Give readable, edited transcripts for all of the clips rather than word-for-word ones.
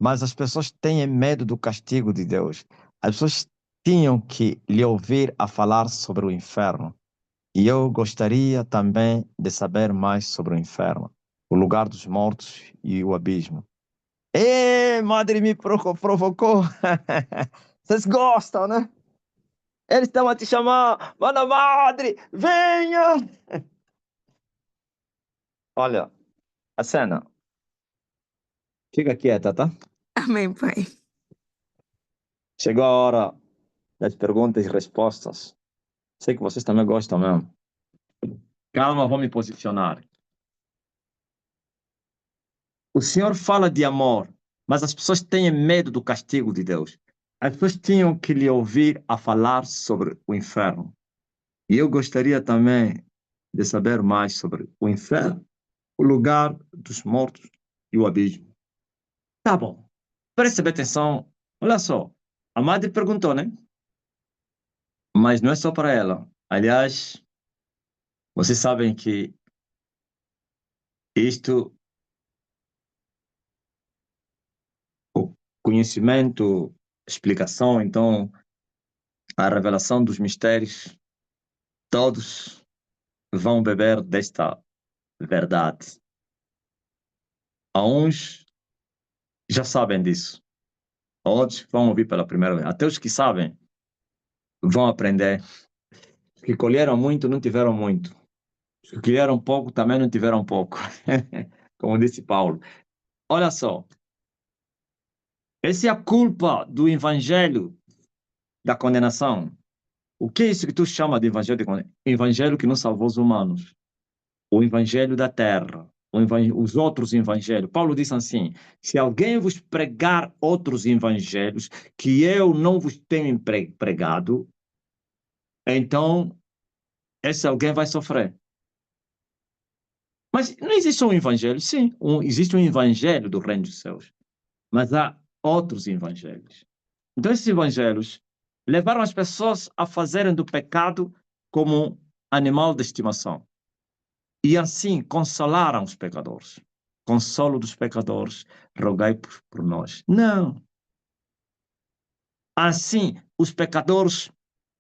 mas as pessoas têm medo do castigo de Deus. As pessoas tinham que lhe ouvir a falar sobre o inferno. E eu gostaria também de saber mais sobre o inferno, o lugar dos mortos e o abismo. Madre me provocou. Vocês gostam, né? Eles estão a te chamar, Mana Madre, venha! Olha, a cena, fica quieta, tá? Amém, Pai. Chegou a hora das perguntas e respostas. Sei que vocês também gostam mesmo. Calma, vou me posicionar. O Senhor fala de amor, mas as pessoas têm medo do castigo de Deus. As pessoas tinham que lhe ouvir a falar sobre o inferno. E eu gostaria também de saber mais sobre o inferno, o lugar dos mortos e o abismo. Tá bom. Preste bem atenção. Olha só. A madre perguntou, né? Mas não é só para ela. Aliás, vocês sabem que isto, o conhecimento, explicação, então, a revelação dos mistérios, todos vão beber desta verdade. Alguns já sabem disso. Outros vão ouvir pela primeira vez. Até os que sabem vão aprender. Os que colheram muito não tiveram muito. Os que colheram pouco também não tiveram pouco. Como disse Paulo. Olha só. Essa é a culpa do evangelho da condenação. O que é isso que tu chama de evangelho de condenação? Evangelho que não salvou os humanos. O evangelho da terra. Os outros evangelhos. Paulo diz assim: se alguém vos pregar outros evangelhos que eu não vos tenho pregado, então esse alguém vai sofrer. Mas não existe um evangelho? Sim, existe um evangelho do reino dos céus. Mas há outros evangelhos. Então, esses evangelhos levaram as pessoas a fazerem do pecado como animal de estimação. E assim consolaram os pecadores. Consolo dos pecadores, rogai por nós. Não. Assim, os pecadores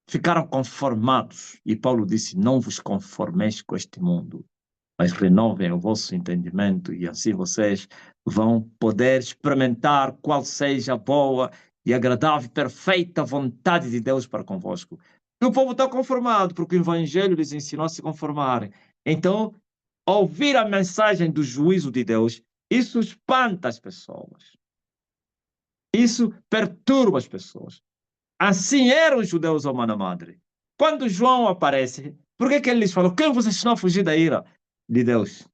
ficaram conformados. E Paulo disse: não vos conformeis com este mundo, mas renovem o vosso entendimento, e assim vocês vão poder experimentar qual seja a boa e agradável e perfeita vontade de Deus para convosco. E o povo está conformado, porque o Evangelho lhes ensinou a se conformarem. Então, ouvir a mensagem do juízo de Deus, isso espanta as pessoas. Isso perturba as pessoas. Assim eram os judeus ao Mana Madre. Quando João aparece, por que ele lhes falou? Quem vos ensinou a fugir da ira de Deus?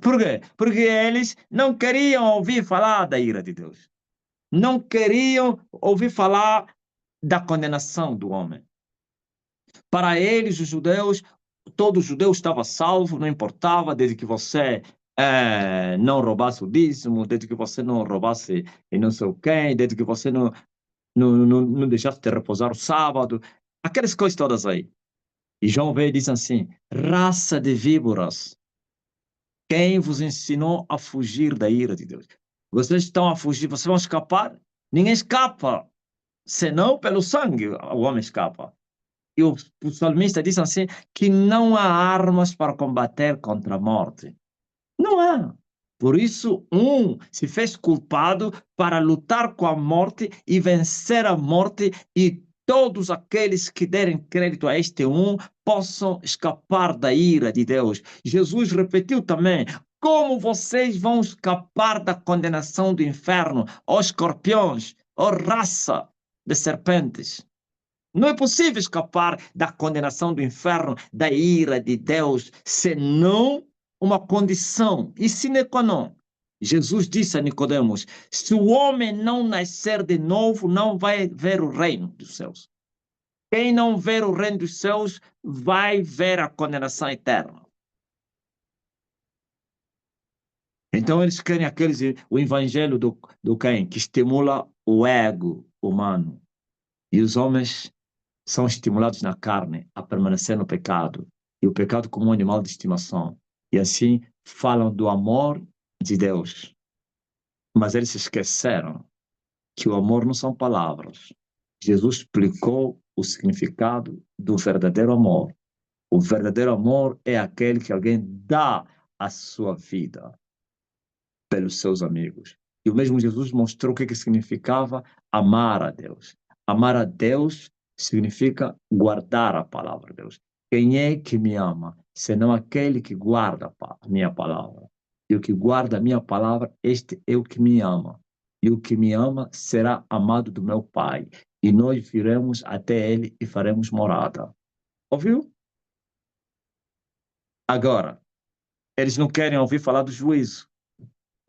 Por quê? Porque eles não queriam ouvir falar da ira de Deus. Não queriam ouvir falar da condenação do homem. Para eles, os judeus, todo judeu estava salvo, não importava, desde que você não roubasse o dízimo, desde que você não roubasse e não sei o quê, desde que você não deixasse de repousar o sábado, aquelas coisas todas aí. E João veio e diz assim: raça de víboras, quem vos ensinou a fugir da ira de Deus? Vocês estão a fugir, vocês vão escapar? Ninguém escapa, senão pelo sangue o homem escapa. E o salmista diz assim, que não há armas para combater contra a morte. Não há. Por isso, se fez culpado para lutar com a morte e vencer a morte, e todos aqueles que derem crédito a este possam escapar da ira de Deus. Jesus repetiu também: como vocês vão escapar da condenação do inferno, ó escorpiões, ó raça de serpentes? Não é possível escapar da condenação do inferno, da ira de Deus, senão uma condição, e sine qua non. Jesus disse a Nicodemos: se o homem não nascer de novo, não vai ver o reino dos céus. Quem não ver o reino dos céus vai ver a condenação eterna. Então eles querem o evangelho do quem? Que estimula o ego humano. E os homens são estimulados na carne a permanecer no pecado, e o pecado como um animal de estimação. E assim falam do amor de Deus. Mas eles se esqueceram que o amor não são palavras. Jesus explicou o significado do verdadeiro amor. O verdadeiro amor é aquele que alguém dá a sua vida pelos seus amigos. E o mesmo Jesus mostrou o que significava amar a Deus. Amar a Deus significa guardar a palavra de Deus. Quem é que me ama, senão aquele que guarda a minha palavra? E o que guarda a minha palavra, este é o que me ama. E o que me ama será amado do meu Pai. E nós viremos até ele e faremos morada. Ouviu? Agora, eles não querem ouvir falar do juízo.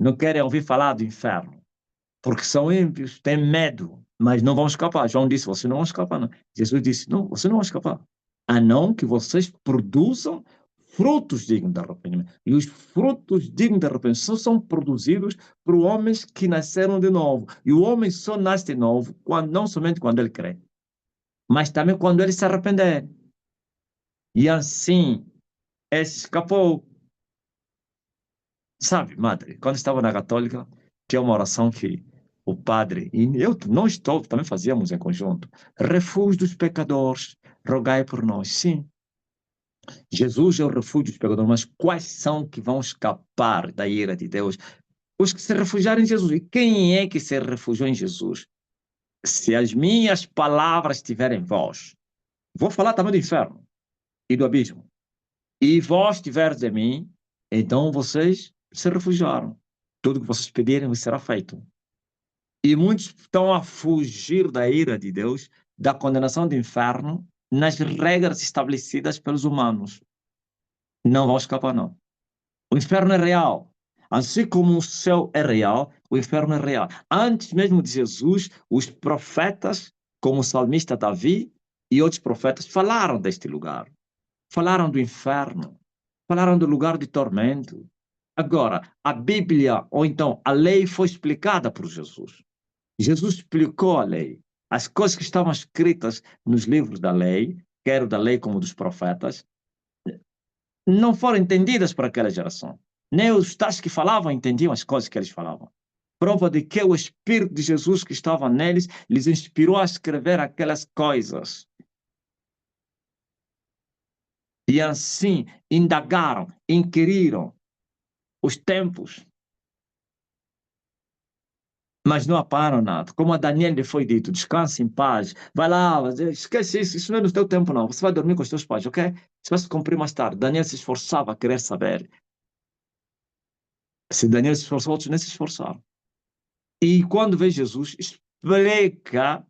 Não querem ouvir falar do inferno. Porque são ímpios, têm medo, mas não vão escapar. João disse, vocês não vão escapar, não. Jesus disse, não, vocês não vão escapar. A não que vocês produzam frutos dignos de arrependimento. E os frutos dignos de arrependimento são produzidos por homens que nasceram de novo. E o homem só nasce de novo, não somente quando ele crê, mas também quando ele se arrepender. E assim, ele escapou. Sabe, madre, quando estava na católica, tinha uma oração que o padre, e eu, nós todos também fazíamos em conjunto, refúgio dos pecadores, rogai por nós. Sim, Jesus é o refúgio dos pecadores, mas quais são que vão escapar da ira de Deus? Os que se refugiarem em Jesus. E quem é que se refugiou em Jesus? Se as minhas palavras tiverem voz, vou falar também do inferno e do abismo, e vós tiverdes em mim, então vocês se refugiaram. Tudo que vocês pedirem será feito. E muitos estão a fugir da ira de Deus, da condenação do inferno, nas regras estabelecidas pelos humanos. Não vão escapar, não. O inferno é real. Assim como o céu é real, o inferno é real. Antes mesmo de Jesus, os profetas, como o salmista Davi e outros profetas, falaram deste lugar. Falaram do inferno. Falaram do lugar de tormento. Agora, a Bíblia, ou então a lei, foi explicada por Jesus. Jesus explicou a lei. As coisas que estavam escritas nos livros da lei, quer da lei como dos profetas, não foram entendidas por aquela geração. Nem os tais que falavam entendiam as coisas que eles falavam. Prova de que o Espírito de Jesus que estava neles lhes inspirou a escrever aquelas coisas. E assim indagaram, inquiriram os tempos, mas não apararam nada. Como a Daniel lhe foi dito, descanse em paz, vai lá, esquece isso, isso não é no teu tempo não, você vai dormir com os teus pais, ok? Isso vai se cumprir mais tarde. Daniel se esforçava a querer saber. Se Daniel se esforçou, outros nem se esforçaram. E quando vem Jesus, explica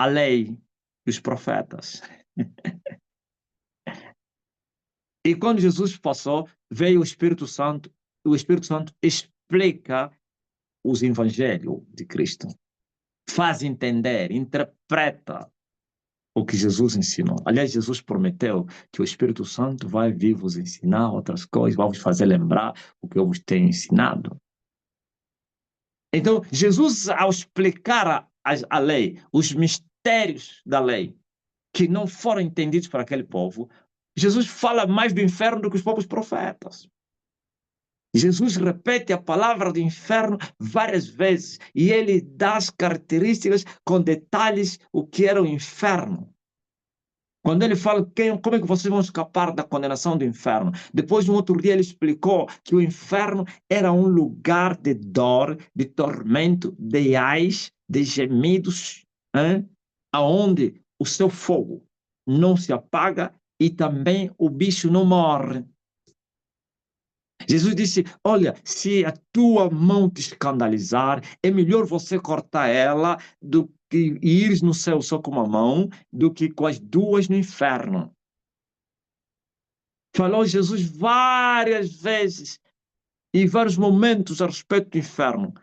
a lei dos profetas. E quando Jesus passou, veio o Espírito Santo explica os evangelhos de Cristo. Faz entender, interpreta o que Jesus ensinou. Aliás, Jesus prometeu que o Espírito Santo vai vir vos ensinar outras coisas, vai vos fazer lembrar o que eu vos tenho ensinado. Então, Jesus, ao explicar a lei, os mistérios da lei, que não foram entendidos por aquele povo, Jesus fala mais do inferno do que os próprios profetas. Jesus repete a palavra do inferno várias vezes e ele dá as características com detalhes o que era o inferno. Quando ele fala como é que vocês vão escapar da condenação do inferno, depois, um outro dia, ele explicou que o inferno era um lugar de dor, de tormento, de ais, de gemidos, aonde o seu fogo não se apaga e também o bicho não morre. Jesus disse, olha, se a tua mão te escandalizar, é melhor você cortar ela do que ires no céu só com uma mão, do que com as duas no inferno. Falou Jesus várias vezes, em vários momentos a respeito do inferno.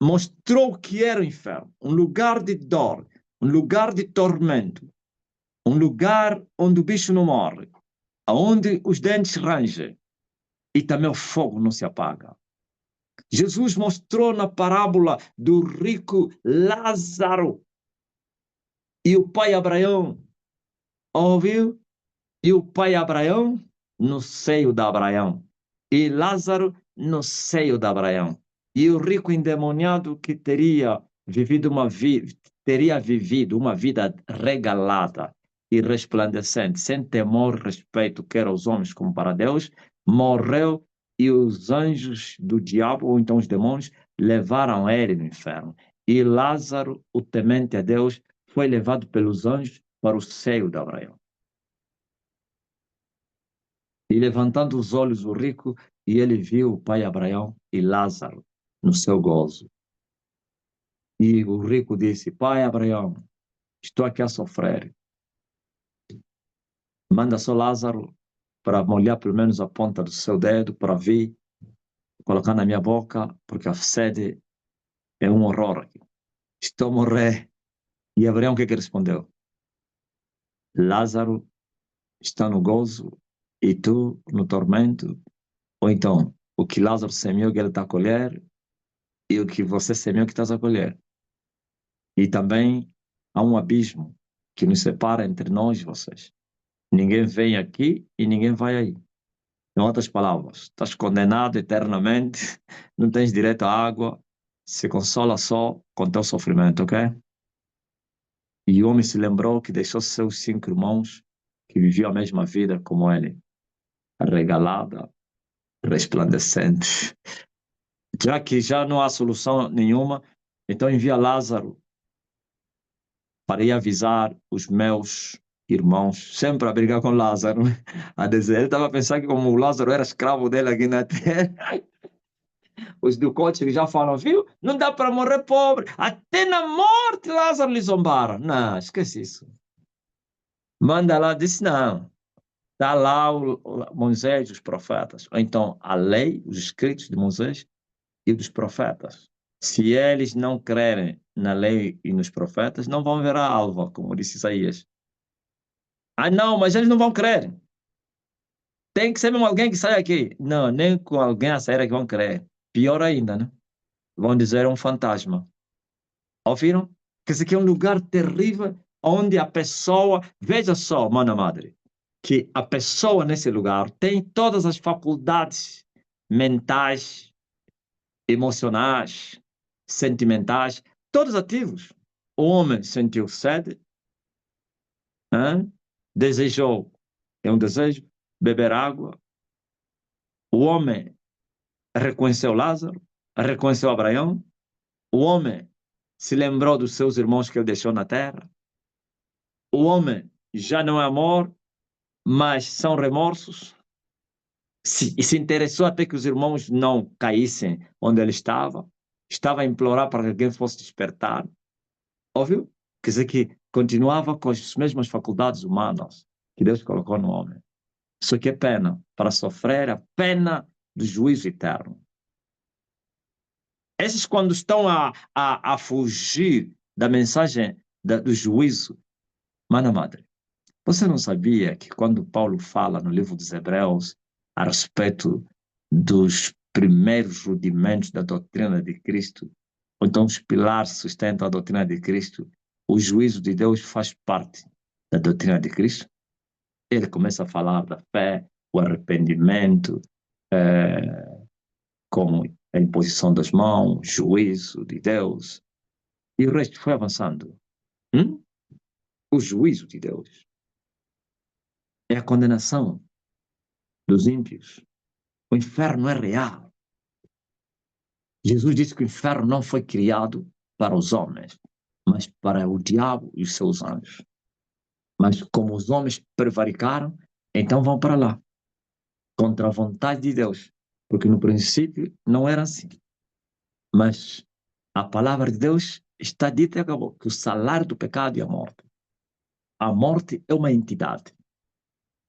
Mostrou o que era o inferno, um lugar de dor, um lugar de tormento, um lugar onde o bicho não morre, onde os dentes rangem e também o fogo não se apaga. Jesus mostrou na parábola do rico Lázaro e o pai Abraão. Ouviu? E o pai Abraão no seio de Abraão. E Lázaro no seio de Abraão. E o rico endemoniado que teria vivido uma vida regalada e resplandecente, sem temor e respeito, quer aos homens como para Deus, morreu e os anjos do diabo, ou então os demônios, levaram ele no inferno. E Lázaro, o temente a Deus, foi levado pelos anjos para o seio de Abraão. E levantando os olhos o rico, e ele viu o pai Abraão e Lázaro no seu gozo. E o rico disse: Pai Abraão, estou aqui a sofrer. Manda só Lázaro para molhar pelo menos a ponta do seu dedo para vir, colocar na minha boca, porque a sede é um horror aqui. Estou a morrer. E Abraão o que respondeu? Lázaro está no gozo e tu no tormento. Ou então, o que Lázaro semeou que ele está a colher e o que você semeou que estás a colher. E também há um abismo que nos separa entre nós e vocês. Ninguém vem aqui e ninguém vai aí. Em outras palavras, estás condenado eternamente, não tens direito à água, se consola só com teu sofrimento, ok? E o homem se lembrou que deixou seus 5 irmãos que viviam a mesma vida como ele, regalada, resplandecente. Já que já não há solução nenhuma, então envia Lázaro para ir avisar os meus irmãos, sempre a brigar com Lázaro, a dizer, ele estava a pensar que como o Lázaro era escravo dele aqui na terra, os do coach já falam, viu, não dá para morrer pobre, até na morte Lázaro lhe zombaram. Não, esquece isso. Manda lá, disse não, está lá o Moisés e os profetas, ou então a lei, os escritos de Moisés e dos profetas. Se eles não crerem na lei e nos profetas, não vão ver a alva, como disse Isaías. Ah, não, mas eles não vão crer. Tem que ser mesmo alguém que saia aqui. Não, nem com alguém a sair que vão crer. Pior ainda, né? Vão dizer um fantasma. Ouviram? Que esse aqui é um lugar terrível onde a pessoa, veja só, mana madre, que a pessoa nesse lugar tem todas as faculdades mentais, emocionais, sentimentais, todos ativos. O homem sentiu sede, hein? Desejou, é um desejo, beber água. O homem reconheceu Lázaro, reconheceu Abraão. O homem se lembrou dos seus irmãos que ele deixou na terra. O homem já não é amor, mas são remorsos. E se interessou até que os irmãos não caíssem onde ele estava. Estava a implorar para que alguém fosse despertar. Óbvio? Quer dizer que continuava com as mesmas faculdades humanas que Deus colocou no homem. Só que é pena para sofrer a pena do juízo eterno. Esses, quando estão a fugir da mensagem do juízo, mana madre, você não sabia que quando Paulo fala no livro dos Hebreus a respeito dos primeiros rudimentos da doutrina de Cristo, ou então os pilares que sustentam a doutrina de Cristo, o juízo de Deus faz parte da doutrina de Cristo? Ele começa a falar da fé, o arrependimento, como a imposição das mãos, juízo de Deus, e o resto foi avançando. O juízo de Deus é a condenação dos ímpios. O inferno é real. Jesus disse que o inferno não foi criado para os homens, mas para o diabo e os seus anjos. Mas como os homens prevaricaram, então vão para lá, contra a vontade de Deus, porque no princípio não era assim. Mas a palavra de Deus está dita e acabou, que o salário do pecado é a morte. A morte é uma entidade.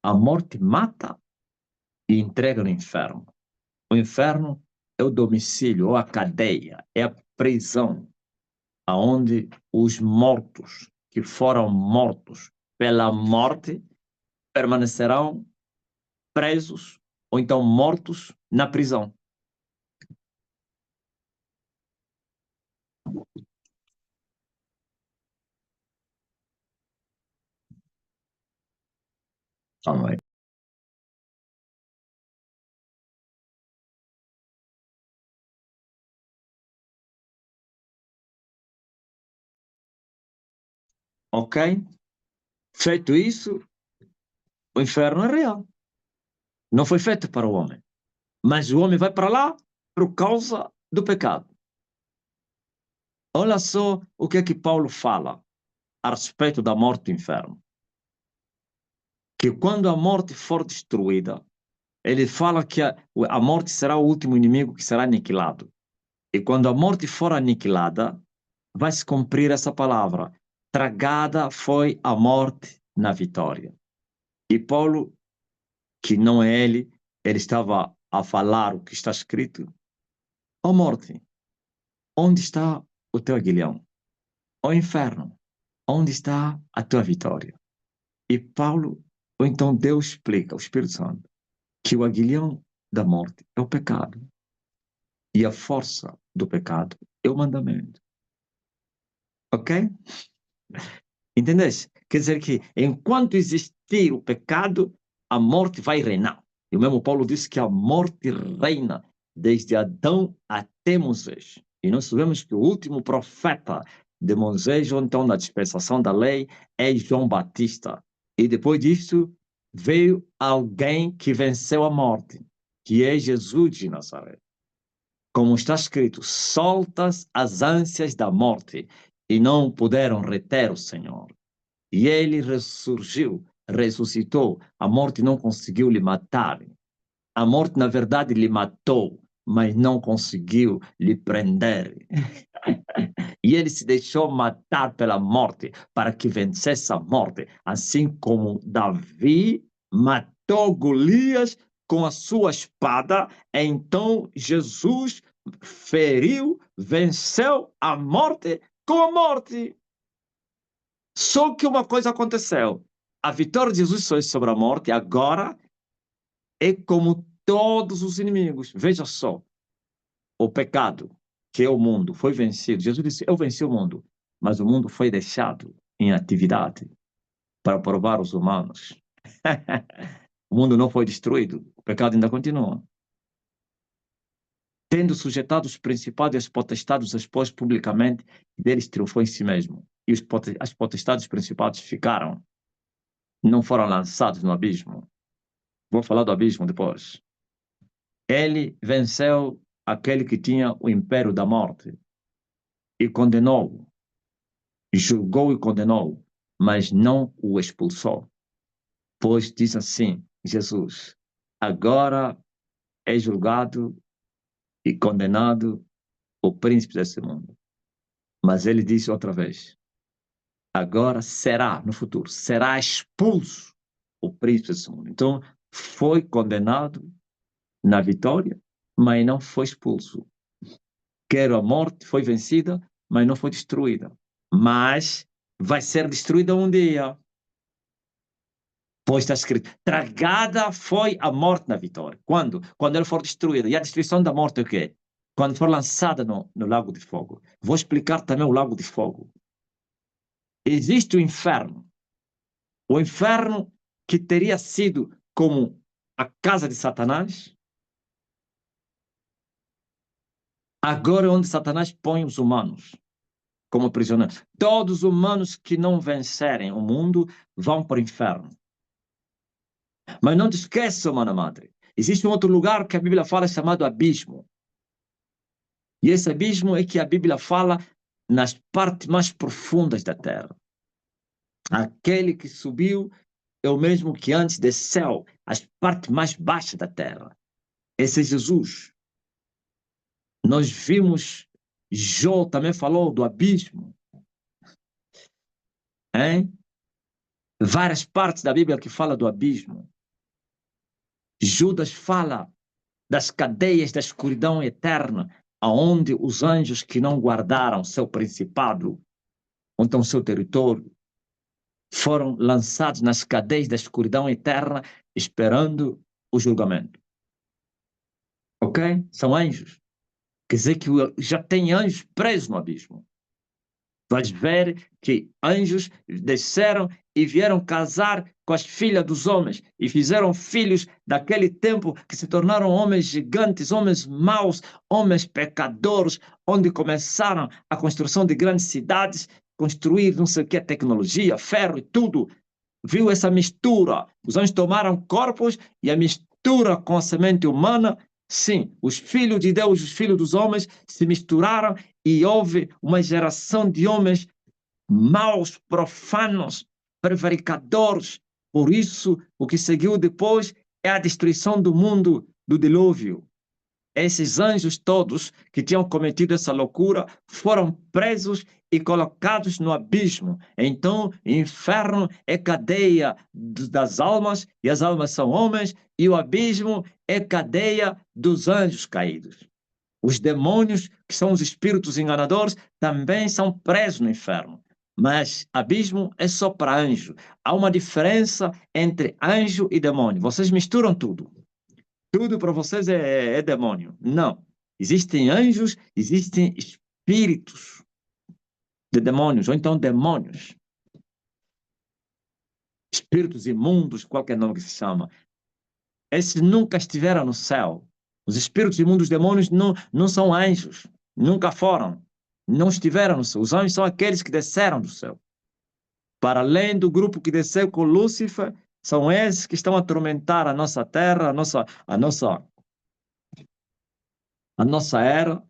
A morte mata e entrega no inferno. O inferno é o domicílio, ou a cadeia, é a prisão, aonde os mortos que foram mortos pela morte permanecerão presos ou então mortos na prisão. Amém. Ok? Feito isso, o inferno é real. Não foi feito para o homem. Mas o homem vai para lá por causa do pecado. Olha só o que é que Paulo fala a respeito da morte do inferno. Que quando a morte for destruída, ele fala que a morte será o último inimigo que será aniquilado. E quando a morte for aniquilada, vai se cumprir essa palavra. Tragada foi a morte na vitória. E Paulo, que não é ele estava a falar o que está escrito. Ó morte, onde está o teu aguilhão? Ó inferno, onde está a tua vitória? E Paulo, ou então Deus explica, o Espírito Santo, que o aguilhão da morte é o pecado. E a força do pecado é o mandamento. Ok? Entendeste? Quer dizer que enquanto existir o pecado, a morte vai reinar. E o mesmo Paulo disse que a morte reina desde Adão até Moisés. E nós sabemos que o último profeta de Moisés, ou então na dispensação da lei, é João Batista. E depois disso, veio alguém que venceu a morte, que é Jesus de Nazaré. Como está escrito, soltas as ânsias da morte, e não puderam reter o Senhor. E ele ressurgiu, ressuscitou. A morte não conseguiu lhe matar. A morte, na verdade, lhe matou, mas não conseguiu lhe prender. E ele se deixou matar pela morte, para que vencesse a morte, assim como Davi matou Golias com a sua espada. Então Jesus feriu, venceu a morte com a morte. Só que uma coisa aconteceu. A vitória de Jesus sobre a morte agora é como todos os inimigos. Veja só, o pecado, que é o mundo, foi vencido. Jesus disse, eu venci o mundo, mas o mundo foi deixado em atividade para provar os humanos. O mundo não foi destruído, o pecado ainda continua. Tendo sujeitado os principados e as potestades, expôs publicamente, e deles triunfou em si mesmo. E as potestades e principados ficaram, não foram lançados no abismo. Vou falar do abismo depois. Ele venceu aquele que tinha o império da morte e condenou, julgou e condenou, mas não o expulsou. Pois diz assim, Jesus, agora é julgado e condenado o príncipe desse mundo. Mas ele disse outra vez, agora será, no futuro, será expulso o príncipe desse mundo. Então, foi condenado na vitória, mas não foi expulso. Quero a morte, foi vencida, mas não foi destruída. Mas vai ser destruída um dia. Pois está escrito, tragada foi a morte na vitória. Quando? Quando ela for destruída. E a destruição da morte é o quê? Quando for lançada no lago de fogo. Vou explicar também o lago de fogo. Existe o inferno. O inferno que teria sido como a casa de Satanás, agora é onde Satanás põe os humanos como prisioneiros. Todos os humanos que não vencerem o mundo vão para o inferno. Mas não te esqueça, mana madre, existe um outro lugar que a Bíblia fala chamado abismo. E esse abismo é que a Bíblia fala nas partes mais profundas da terra. Aquele que subiu é o mesmo que antes desceu às partes mais baixas da terra. Esse é Jesus. Nós vimos, Jó também falou do abismo. Hein? Várias partes da Bíblia que fala do abismo. Judas fala das cadeias da escuridão eterna, aonde os anjos que não guardaram seu principado, ou então seu território, foram lançados nas cadeias da escuridão eterna, esperando o julgamento. Ok? São anjos. Quer dizer que já tem anjos presos no abismo. Vais ver que anjos desceram e vieram casar com as filhas dos homens e fizeram filhos daquele tempo que se tornaram homens gigantes, homens maus, homens pecadores, onde começaram a construção de grandes cidades construir não sei o que, tecnologia, ferro e tudo. Viu essa mistura? Os anjos tomaram corpos e a mistura com a semente humana, sim, os filhos de Deus, os filhos dos homens se misturaram e houve uma geração de homens maus, profanos, prevaricadores. Por isso, o que seguiu depois é a destruição do mundo do dilúvio. Esses anjos todos que tinham cometido essa loucura foram presos e colocados no abismo. Então, inferno é cadeia das almas, e as almas são homens, e o abismo é cadeia dos anjos caídos. Os demônios, que são os espíritos enganadores, também são presos no inferno. Mas abismo é só para anjo. Há uma diferença entre anjo e demônio. Vocês misturam tudo. Tudo para vocês é demônio. Não. Existem anjos, existem espíritos de demônios, ou então demônios. Espíritos imundos, qualquer nome que se chama. Esses nunca estiveram no céu. Os espíritos imundos, os demônios, não são anjos. Nunca foram. Não estiveram no céu. Os anjos são aqueles que desceram do céu. Para além do grupo que desceu com Lúcifer, são esses que estão a atormentar a nossa terra, a nossa era.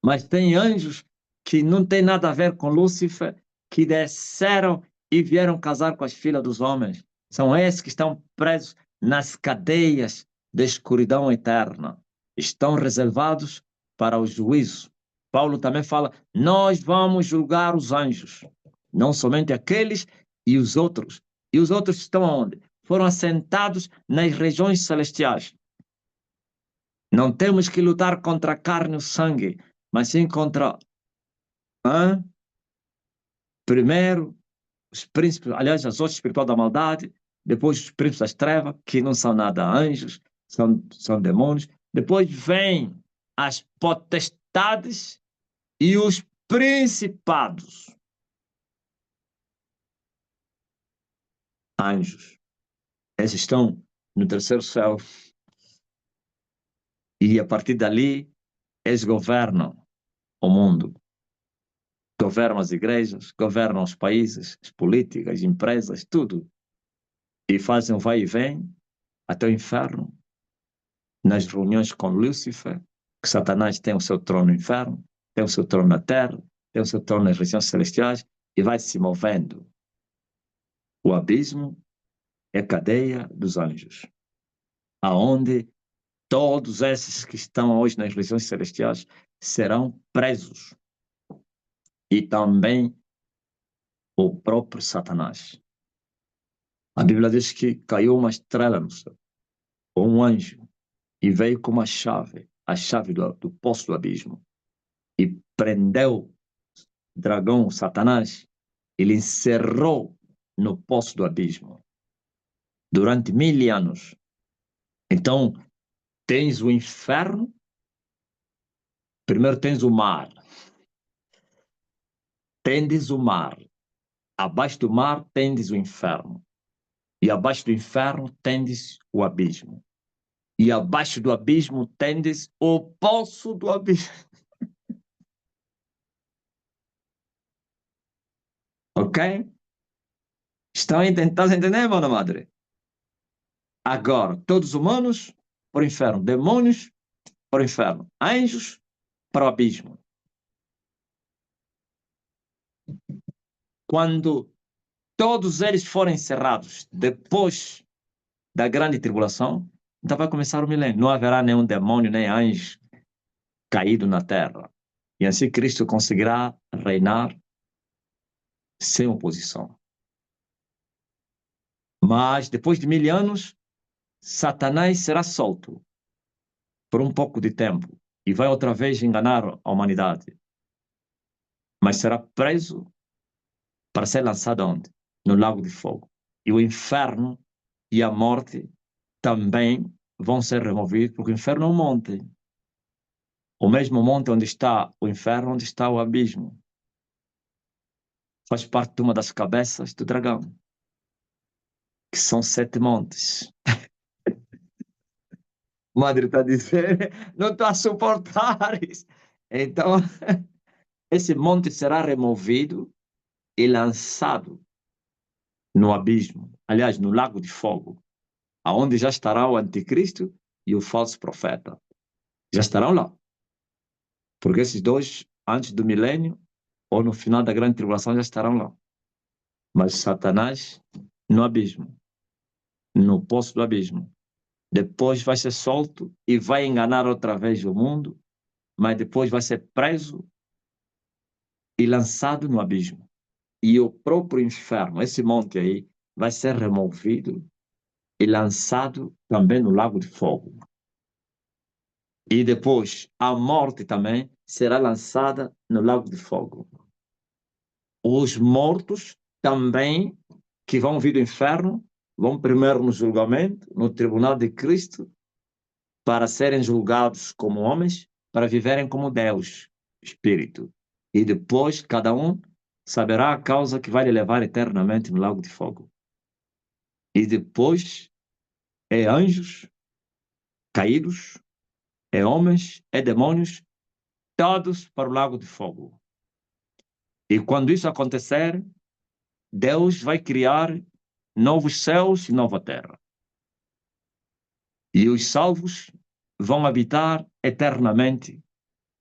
Mas tem anjos que não tem nada a ver com Lúcifer, que desceram e vieram casar com as filhas dos homens. São esses que estão presos nas cadeias da escuridão eterna. Estão reservados para o juízo. Paulo também fala, nós vamos julgar os anjos, não somente aqueles e os outros. E os outros estão onde? Foram assentados nas regiões celestiais. Não temos que lutar contra a carne e o sangue, mas sim contra, primeiro, os príncipes, aliás, as hostes espirituais da maldade, depois os príncipes das trevas, que não são nada anjos, são demônios. Depois vem as potestades e os principados. Anjos. Esses estão no terceiro céu. E a partir dali, eles governam o mundo. Governam as igrejas, governam os países, as políticas, as empresas, tudo. E fazem um vai e vem até o inferno, nas reuniões com Lúcifer, que Satanás tem o seu trono no inferno, tem o seu trono na terra, tem o seu trono nas regiões celestiais, e vai se movendo. O abismo é a cadeia dos anjos, aonde todos esses que estão hoje nas regiões celestiais serão presos. E também o próprio Satanás. A Bíblia diz que caiu uma estrela no céu, ou um anjo, e veio com uma chave, a chave do poço do abismo, e prendeu o dragão, Satanás, ele encerrou no poço do abismo durante 1000 anos. Então, tens o inferno, primeiro tens o mar, tendes o mar, abaixo do mar tendes o inferno, e abaixo do inferno tendes o abismo, e abaixo do abismo tendes o poço do abismo. Ok? Estão entendendo, mano, madre? Agora, todos humanos para o inferno, demônios para o inferno, anjos para o abismo. Quando todos eles forem encerrados depois da grande tribulação, então vai começar o milênio. Não haverá nenhum demônio, nem anjo caído na terra. E assim Cristo conseguirá reinar sem oposição. Mas depois de 1000 anos, Satanás será solto por um pouco de tempo e vai outra vez enganar a humanidade. Mas será preso para ser lançado onde? No lago de fogo. E o inferno e a morte também vão ser removidos, porque o inferno é um monte. O mesmo monte onde está o inferno, onde está o abismo. Faz parte de uma das cabeças do dragão, que são 7 montes. Madre está dizendo, não estou a suportar isso. Então, esse monte será removido e lançado no abismo, aliás, no lago de fogo, aonde já estará o anticristo e o falso profeta. Já estarão lá. Porque esses dois, antes do milênio, ou no final da grande tribulação, já estarão lá. Mas Satanás, no abismo, no poço do abismo. Depois vai ser solto e vai enganar outra vez o mundo, mas depois vai ser preso e lançado no abismo. E o próprio inferno, esse monte aí, vai ser removido e lançado também no lago de fogo. E depois a morte também será lançada no lago de fogo. Os mortos também, que vão vir do inferno, vão primeiro no julgamento, no tribunal de Cristo, para serem julgados como homens, para viverem como Deus, Espírito. E depois cada um saberá a causa que vai lhe levar eternamente no lago de fogo. E depois é anjos caídos, é homens, é demônios, todos para o lago de fogo. E quando isso acontecer, Deus vai criar novos céus e nova terra. E os salvos vão habitar eternamente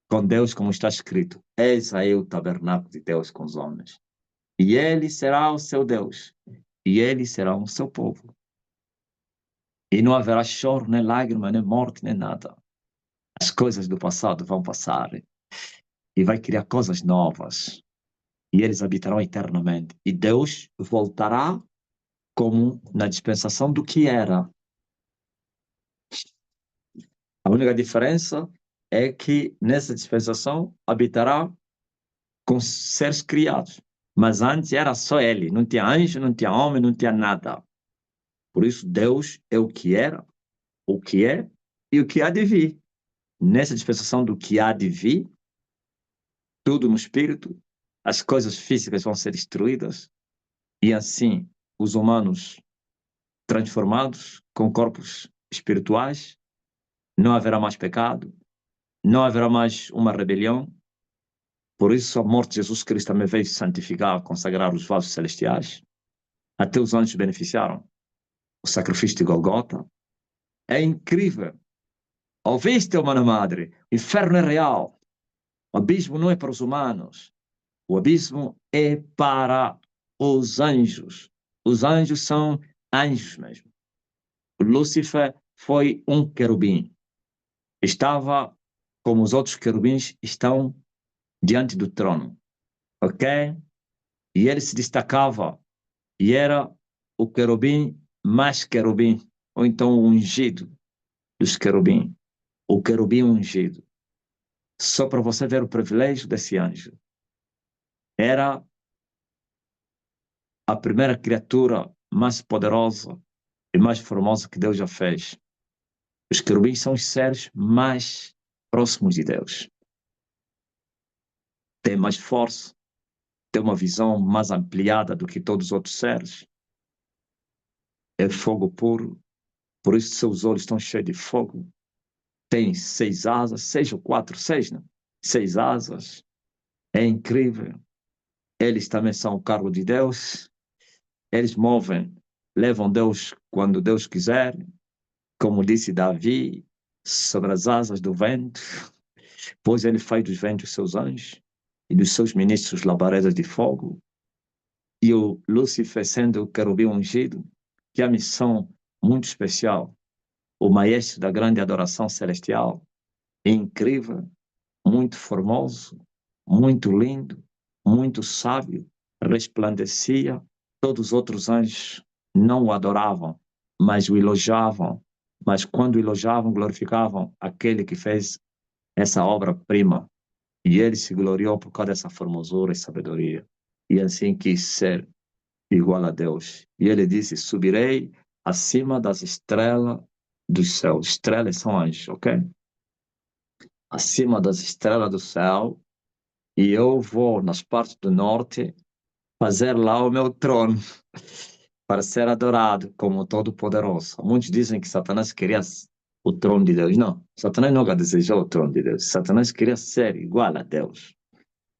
com Deus, como está escrito. Eis aí o tabernáculo de Deus com os homens. E ele será o seu Deus, e ele será o seu povo. E não haverá choro, nem lágrima, nem morte, nem nada. As coisas do passado vão passar, e vai criar coisas novas. E eles habitarão eternamente. E Deus voltará como na dispensação do que era. A única diferença é que nessa dispensação habitará com seres criados. Mas antes era só ele, não tinha anjo, não tinha homem, não tinha nada. Por isso Deus é o que era, o que é e o que há de vir. Nessa dispensação do que há de vir, tudo no espírito, as coisas físicas vão ser destruídas e assim os humanos transformados com corpos espirituais, não haverá mais pecado, não haverá mais uma rebelião. Por isso a morte de Jesus Cristo também veio santificar, consagrar os vasos celestiais. Até os anjos beneficiaram. O sacrifício de Golgota é incrível. Ouviste, humana madre? O inferno é real. O abismo não é para os humanos. O abismo é para os anjos. Os anjos são anjos mesmo. Lúcifer foi um querubim. Estava como os outros querubins estão diante do trono. Ok? E ele se destacava. E era o querubim mais querubim. Ou então o ungido dos querubim. O querubim ungido. Só para você ver o privilégio desse anjo. Era a primeira criatura mais poderosa e mais formosa que Deus já fez. Os querubins são os seres mais próximos de Deus. Tem mais força, tem uma visão mais ampliada do que todos os outros seres. É fogo puro, por isso seus olhos estão cheios de fogo. Tem 6 asas, 6 ou 4, 6, né? 6 asas. É incrível. Eles também são o carro de Deus. Eles movem, levam Deus quando Deus quiser. Como disse Davi, sobre as asas do vento, pois ele faz dos ventos seus anjos e dos seus ministros labaredas de fogo. E o Lúcifer sendo o querubim ungido, que é a missão muito especial, o maestro da grande adoração celestial, incrível, muito formoso, muito lindo, muito sábio, resplandecia. Todos os outros anjos não o adoravam, mas o elogiavam. Mas quando o elogiavam, glorificavam aquele que fez essa obra-prima. E ele se gloriou por causa dessa formosura e sabedoria. E assim quis ser igual a Deus. E ele disse: subirei acima das estrelas do céu. Estrelas são anjos, ok? Acima das estrelas do céu. E eu vou nas partes do norte fazer lá o meu trono para ser adorado como Todo-Poderoso. Muitos dizem que Satanás queria o trono de Deus. Não, Satanás nunca desejou o trono de Deus. Satanás queria ser igual a Deus.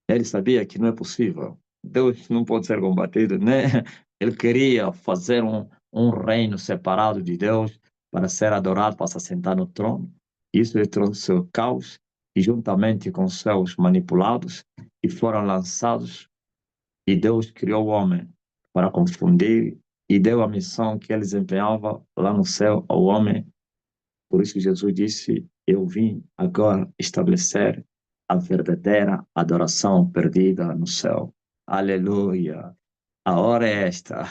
Ele sabia que não é possível. Deus não pode ser combatido, né? Ele queria fazer um reino separado de Deus para ser adorado, para se assentar no trono. Isso ele trouxe o caos e juntamente com os céus manipulados e foram lançados e Deus criou o homem para confundir e deu a missão que ele desempenhava lá no céu ao homem. Por isso Jesus disse: eu vim agora estabelecer a verdadeira adoração perdida no céu. Aleluia! A hora é esta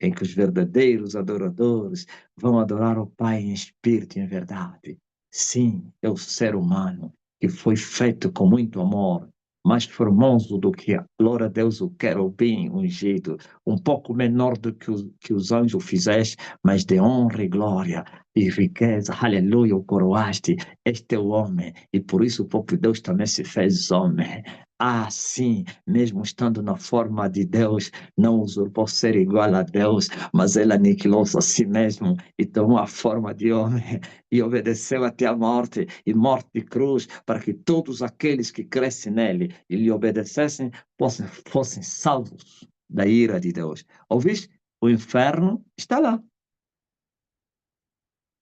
em que os verdadeiros adoradores vão adorar o Pai em espírito e em verdade. Sim, é o ser humano que foi feito com muito amor, mais formoso do que, glória a Deus, o querubim ungido, um pouco menor do que os anjos fizeste, mas de honra e glória e riqueza. Aleluia, o coroaste. Este é o homem, e por isso o próprio Deus também se fez homem. Ah, sim, mesmo estando na forma de Deus, não usurpou ser igual a Deus, mas ele aniquilou-se a si mesmo e tomou a forma de homem e obedeceu até a morte e morte de cruz, para que todos aqueles que crescem nele e lhe obedecessem fossem salvos da ira de Deus. Ouviste? O inferno está lá.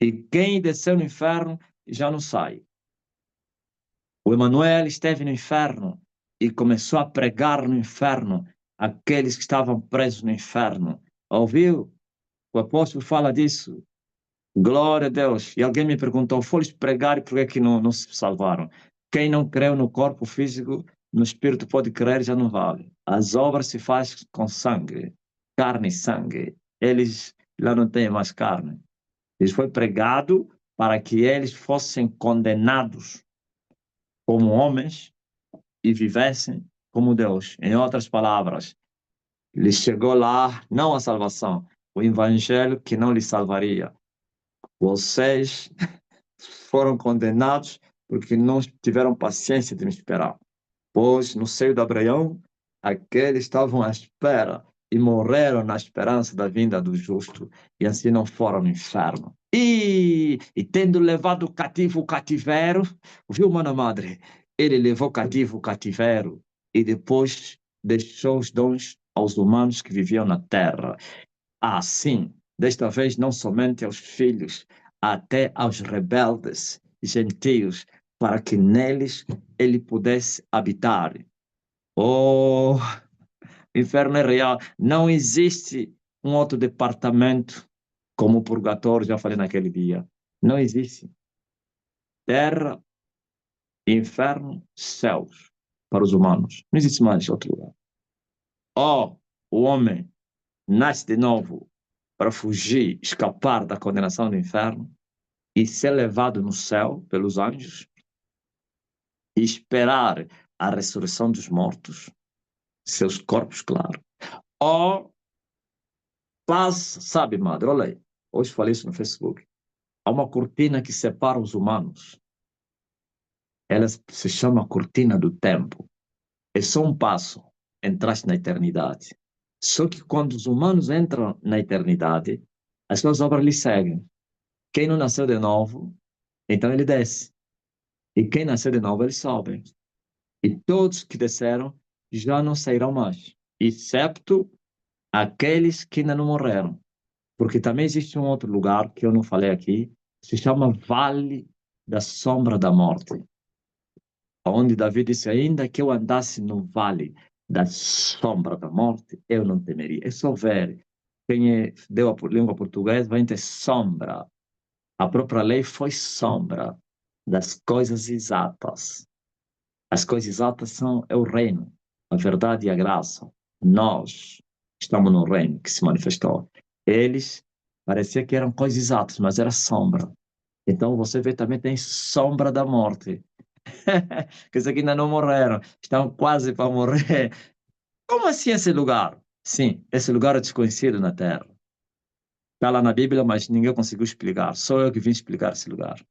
E quem desceu no inferno já não sai. O Emanuel esteve no inferno e começou a pregar no inferno aqueles que estavam presos no inferno. Ouviu? O apóstolo fala disso. Glória a Deus. E alguém me perguntou: foram pregar e por que, que não se salvaram? Quem não creu no corpo físico, no espírito pode crer, já não vale. As obras se faz com sangue, carne e sangue. Eles lá não têm mais carne. Eles foi pregado para que eles fossem condenados como homens e vivessem como Deus. Em outras palavras, lhes chegou lá não a salvação, o evangelho que não lhes salvaria. Vocês foram condenados porque não tiveram paciência de me esperar. Pois no seio de Abraão, aqueles estavam à espera e morreram na esperança da vinda do justo, e assim não foram no inferno. E tendo levado cativo o cativeiro, viu, mano madre? Ele levou cativo o cativeiro e depois deixou os dons aos humanos que viviam na terra. Assim, desta vez não somente aos filhos, até aos rebeldes gentios, para que neles ele pudesse habitar. Oh, inferno é real. Não existe um outro departamento como o purgatório, já falei naquele dia. Não existe. Terra, inferno, céus para os humanos. Não existe mais outro lugar. Oh, o homem nasce de novo para fugir, escapar da condenação do inferno e ser levado no céu pelos anjos e esperar a ressurreição dos mortos, seus corpos, claro. Ou paz, sabe, madre, olha aí, hoje falei isso no Facebook. Há uma cortina que separa os humanos. Ela se chama cortina do tempo. É só um passo, entraste na eternidade. Só que quando os humanos entram na eternidade, as suas obras lhe seguem. Quem não nasceu de novo, então ele desce. E quem nasceu de novo, ele sobe. E todos que desceram já não sairão mais, excepto aqueles que ainda não morreram. Porque também existe um outro lugar que eu não falei aqui, se chama Vale da Sombra da Morte, onde Davi disse: ainda que eu andasse no vale da sombra da morte, eu não temeria. É só ver. Quem deu a língua portuguesa vai ter sombra. A própria lei foi sombra das coisas exatas. As coisas exatas é o reino, a verdade e a graça. Nós estamos no reino que se manifestou. Eles parecia que eram coisas exatas, mas era sombra. Então você vê também tem sombra da morte. Que isso aqui ainda não morreram, estão quase para morrer. Como assim esse lugar? Sim, esse lugar é desconhecido na Terra. Está lá na Bíblia, mas ninguém conseguiu explicar. Só eu que vim explicar esse lugar.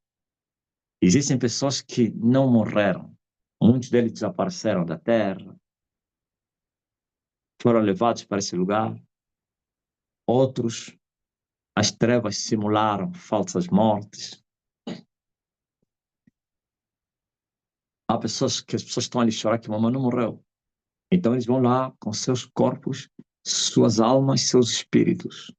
Existem pessoas que não morreram. Muitos deles desapareceram da Terra, foram levados para esse lugar. Outros, as trevas simularam falsas mortes. Há pessoas que as pessoas estão ali a chorar que a mamãe não morreu. Então eles vão lá com seus corpos, suas almas, seus espíritos.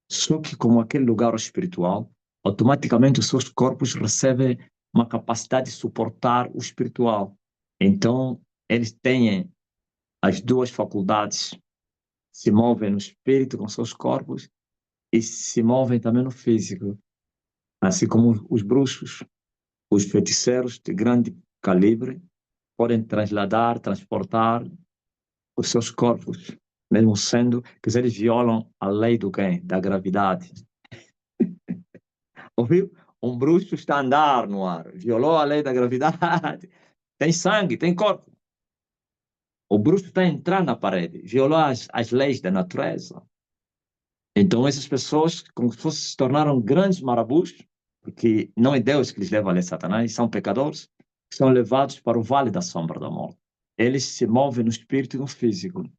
Só que como aquele lugar é espiritual, automaticamente os seus corpos recebem uma capacidade de suportar o espiritual. Então eles têm as duas faculdades, se movem no espírito com seus corpos e se movem também no físico, assim como os bruxos, os feiticeiros de grande calibre podem trasladar, transportar os seus corpos, mesmo sendo que eles violam a lei do quê? Da gravidade. Ouviu? Um bruxo está a andar no ar, violou a lei da gravidade, tem sangue, tem corpo. O bruxo está a entrar na parede, violou as leis da natureza. Então, essas pessoas, como se fossem, se tornaram grandes marabus, porque não é Deus que lhes leva a ler Satanás, são pecadores, que são levados para o vale da sombra da morte. Eles se movem no espírito e no físico.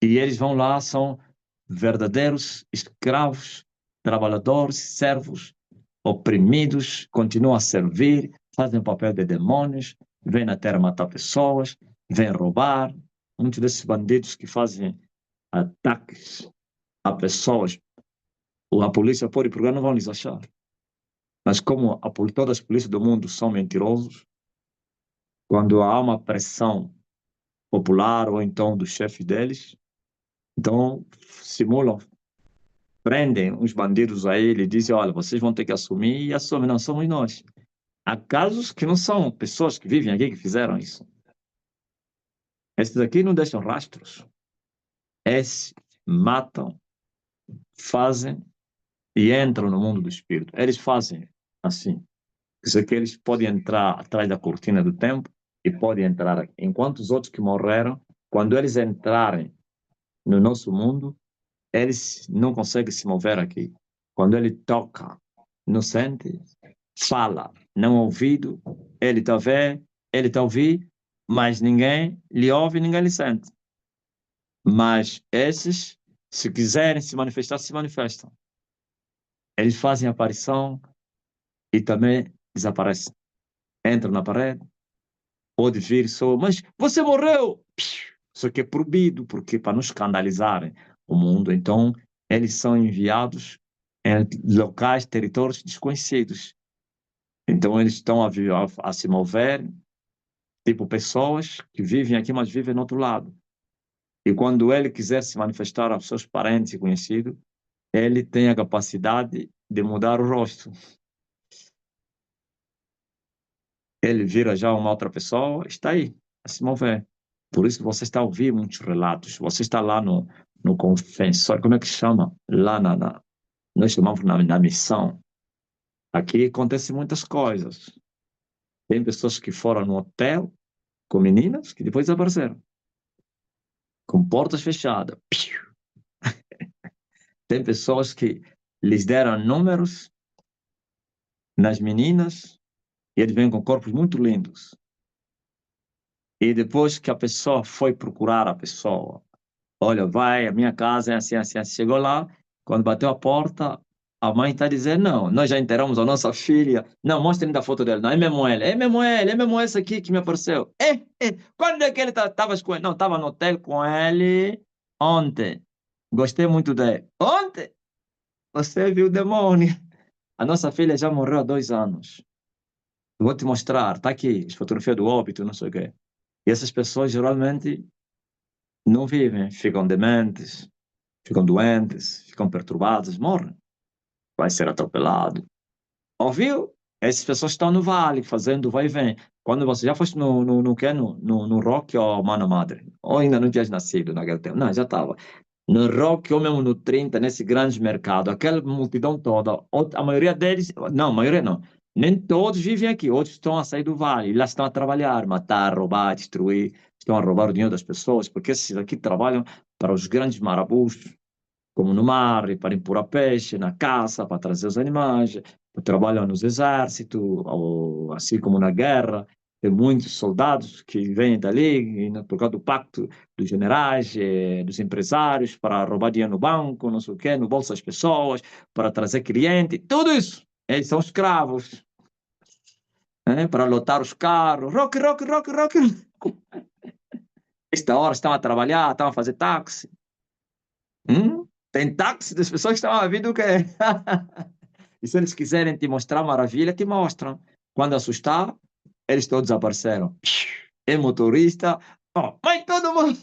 E eles vão lá, são verdadeiros escravos, trabalhadores, servos, oprimidos, continuam a servir, fazem o papel de demônios, vêm na terra matar pessoas, vêm roubar. Muitos desses bandidos que fazem ataques a pessoas, a polícia pode procurar, não vão lhes achar. Mas como todas as polícias do mundo são mentirosos, quando há uma pressão popular ou então do chefe deles, então simulam, prendem os bandidos a ele e dizem, olha, vocês vão ter que assumir, e assumem, não somos nós. Há casos que não são pessoas que vivem aqui que fizeram isso. Esses aqui não deixam rastros. Esses matam, fazem e entram no mundo do espírito. Eles fazem assim. Quer dizer que eles podem entrar atrás da cortina do tempo e podem entrar aqui. Enquanto os outros que morreram, quando eles entrarem no nosso mundo, eles não conseguem se mover aqui. Quando ele toca, não sente, fala, não ouvido, ele está vendo, ele está ouvindo, mas ninguém lhe ouve, ninguém lhe sente. Mas esses, se quiserem se manifestar, se manifestam. Eles fazem aparição e também desaparecem. Entram na parede, pode vir só, mas você morreu! Só que é proibido, porque para não escandalizarem o mundo, então eles são enviados em locais, territórios desconhecidos. Então eles estão a se mover, tipo pessoas que vivem aqui, mas vivem no outro lado. E quando ele quiser se manifestar aos seus parentes e conhecidos, ele tem a capacidade de mudar o rosto. Ele vira já uma outra pessoa, está aí, a se mover. Por isso que você está a ouvir muitos relatos. Você está lá no confessor, como é que chama? Lá nós chamamos na missão. Aqui acontecem muitas coisas. Tem pessoas que foram no hotel com meninas que depois desapareceram, com portas fechadas. Tem pessoas que lhes deram números nas meninas e eles vêm com corpos muito lindos. E depois que a pessoa foi procurar a pessoa, olha, vai, a minha casa é assim, assim, assim. Chegou lá, quando bateu a porta, a mãe está dizendo, não, nós já inteiramos a nossa filha. Não, mostra ainda a foto dele. Não, é mesmo ele, é mesmo ele, é mesmo esse aqui que me apareceu. Quando é que ele estava com ele? Não, estava no hotel com ele ontem. Gostei muito dele. Ontem? Você viu o demônio. A nossa filha já morreu há 2 anos. Vou te mostrar, tá aqui, as fotografias do óbito, não sei o quê. E essas pessoas geralmente não vivem, ficam dementes, ficam doentes, ficam perturbadas, morrem. Vai ser atropelado. Ouviu? Essas pessoas estão no vale, fazendo vai e vem. Quando você já foste no quê? No Rock ou Mano Madre? Ou ainda não tinhas nascido naquele tempo? Não, já estava. No Rock ou mesmo no 30, nesse grande mercado, aquela multidão toda, a maioria deles, não, a maioria não, nem todos vivem aqui, outros estão a sair do vale, e lá estão a trabalhar, matar, roubar, destruir, estão a roubar o dinheiro das pessoas, porque esses aqui trabalham para os grandes marabus, como no mar, e para empurrar peixe, na caça, para trazer os animais, trabalham nos exércitos, ou, assim como na guerra. Tem muitos soldados que vêm dali, por causa do pacto dos generais, dos empresários, para roubar dinheiro no banco, não sei o quê, no bolso das pessoas, para trazer cliente, tudo isso. Eles são escravos, né? Para lotar os carros. Rock, rock, rock, rock. Esta hora estão a trabalhar, estão a fazer táxi. Tem táxi das pessoas que estão a vir do quê? E se eles quiserem te mostrar maravilha, te mostram. Quando assustar, eles todos apareceram. É motorista. Oh, mas todo mundo.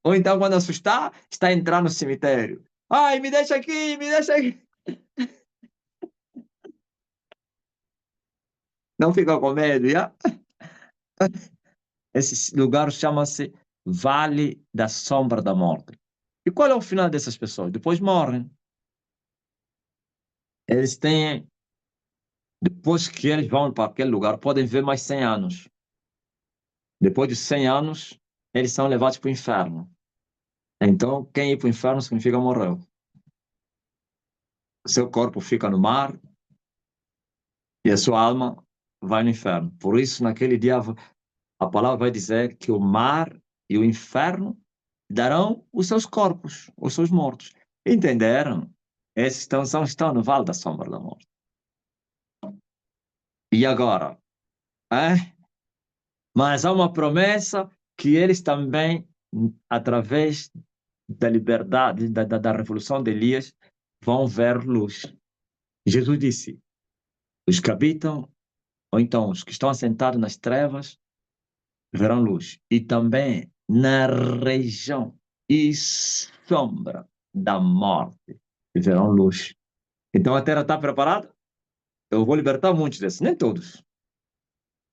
Ou então, quando assustar, está a entrar no cemitério. Ai, me deixa aqui, me deixa aqui. Não fica com medo, já? Esse lugar chama-se Vale da Sombra da Morte. E qual é o final dessas pessoas? Depois morrem. Eles têm, depois que eles vão para aquele lugar, podem ver mais 100 anos. Depois de 100 anos, eles são levados para o inferno. Então, quem ir para o inferno significa morreu. Seu corpo fica no mar e a sua alma vai no inferno. Por isso, naquele dia, a palavra vai dizer que o mar e o inferno darão os seus corpos, os seus mortos. Entenderam? Esses estão no vale da sombra da morte. E agora? É? Mas há uma promessa que eles também, através da liberdade, da revolução de Elias, vão ver luz. Jesus disse: os que habitam, ou então os que estão assentados nas trevas, verão luz. E também na região e sombra da morte verão luz. Então a terra está preparada? Eu vou libertar muitos desses, nem todos.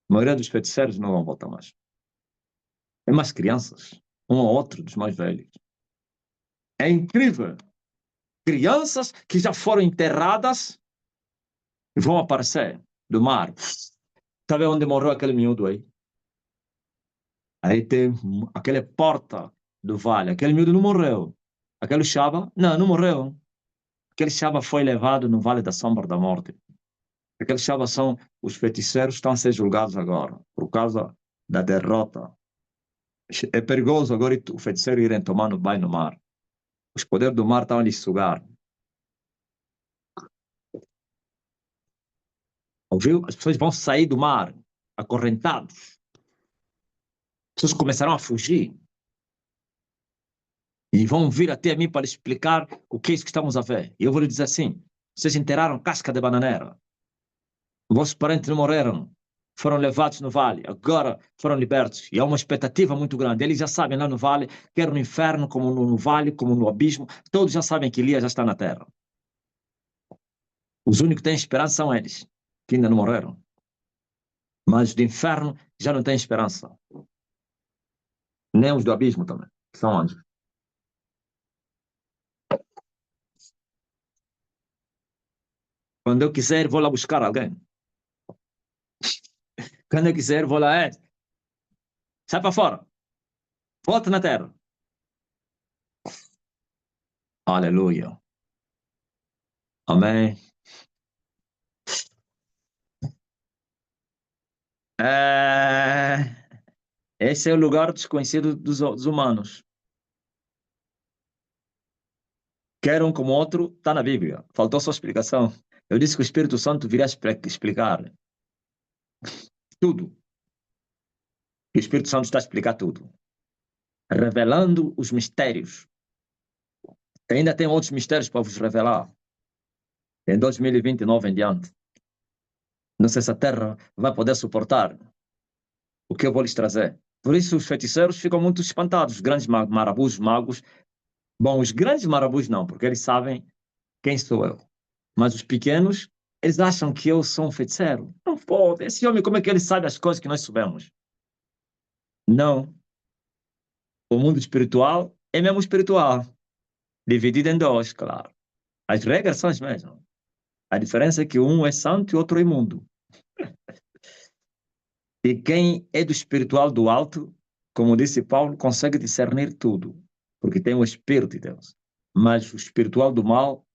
A maioria dos feiticeiros não vão voltar mais. É mais crianças, um ou outro dos mais velhos. É incrível. Crianças que já foram enterradas vão aparecer do mar. Sabe onde morreu aquele miúdo aí? Aí tem aquela porta do vale. Aquele miúdo não morreu. Aquele Chaba, não morreu. Aquele Chaba foi levado no vale da sombra da morte. Aqueles Chaba são os feiticeiros que estão a ser julgados agora, por causa da derrota. É perigoso agora o feiticeiro irem tomar no banho no mar. Os poderes do mar estão a lhes sugar. Ouviu? As pessoas vão sair do mar acorrentados. As pessoas começarão a fugir. E vão vir até a mim para explicar o que é isso que estamos a ver. E eu vou lhe dizer assim: vocês enterraram casca de bananeira. Vossos parentes não morreram. Foram levados no vale. Agora foram libertos. E há uma expectativa muito grande. Eles já sabem lá no vale, quer no inferno, como no vale, como no abismo. Todos já sabem que Elias já está na terra. Os únicos que têm esperança são eles, que ainda não morreram. Mas do inferno já não têm esperança. Nem os do abismo também, que são anjos. Quando eu quiser, vou lá buscar alguém. Quando eu quiser, vou lá. Sai para fora. Volta na terra. Aleluia. Amém. Esse é o lugar desconhecido dos humanos. Quer um como outro, está na Bíblia. Faltou só explicação. Eu disse que o Espírito Santo viria explicar tudo. E o Espírito Santo está a explicar tudo. Revelando os mistérios. Ainda tem outros mistérios para vos revelar. Em 2029 em diante. Não sei se a Terra vai poder suportar o que eu vou lhes trazer. Por isso os feiticeiros ficam muito espantados. Os grandes marabus, magos. Bom, os grandes marabus não, porque eles sabem quem sou eu. Mas os pequenos, eles acham que eu sou um feiticeiro. Não pode. Esse homem, como é que ele sabe as coisas que nós sabemos? Não. O mundo espiritual é mesmo espiritual. Dividido em dois, claro. As regras são as mesmas. A diferença é que um é santo e o outro é imundo. E quem é do espiritual do alto, como disse Paulo, consegue discernir tudo, porque tem o Espírito de Deus. Mas o espiritual do mal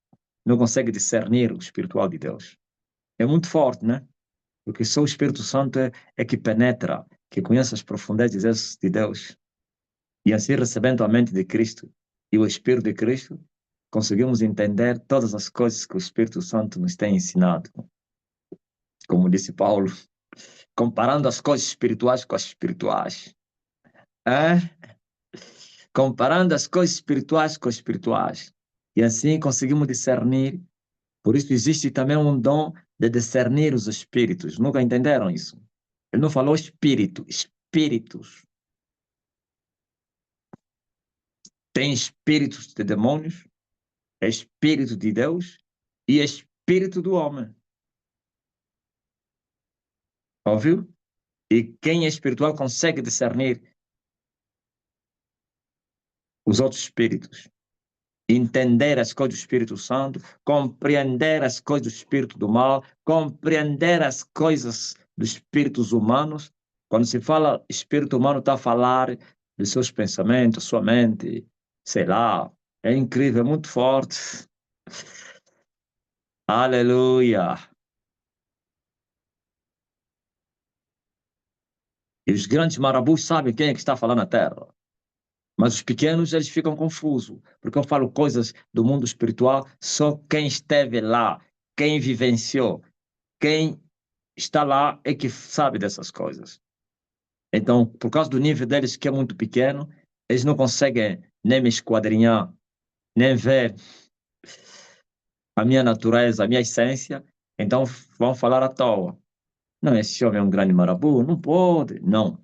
não consegue discernir o espiritual de Deus. É muito forte, né? Porque só o Espírito Santo é que penetra, que conhece as profundezas de Deus. E assim, recebendo a mente de Cristo e o Espírito de Cristo, conseguimos entender todas as coisas que o Espírito Santo nos tem ensinado. Como disse Paulo, comparando as coisas espirituais com as espirituais. É? Comparando as coisas espirituais com as espirituais. E assim conseguimos discernir. Por isso existe também um dom de discernir os espíritos. Nunca entenderam isso? Ele não falou espírito, espíritos. Tem espíritos de demônios, é espírito de Deus e é espírito do homem. Ouviu? E quem é espiritual consegue discernir os outros espíritos, entender as coisas do Espírito Santo, compreender as coisas do espírito do mal, compreender as coisas dos espíritos humanos. Quando se fala espírito humano, está a falar dos seus pensamentos, sua mente, sei lá. É incrível, é muito forte. Aleluia. E os grandes marabus sabem quem é que está falando na terra. Mas os pequenos, eles ficam confusos, porque eu falo coisas do mundo espiritual, só quem esteve lá, quem vivenciou, quem está lá é que sabe dessas coisas. Então, por causa do nível deles que é muito pequeno, eles não conseguem nem me esquadrinhar, nem ver a minha natureza, a minha essência, então vão falar à toa. Não, esse homem é um grande marabu, não pode. Não.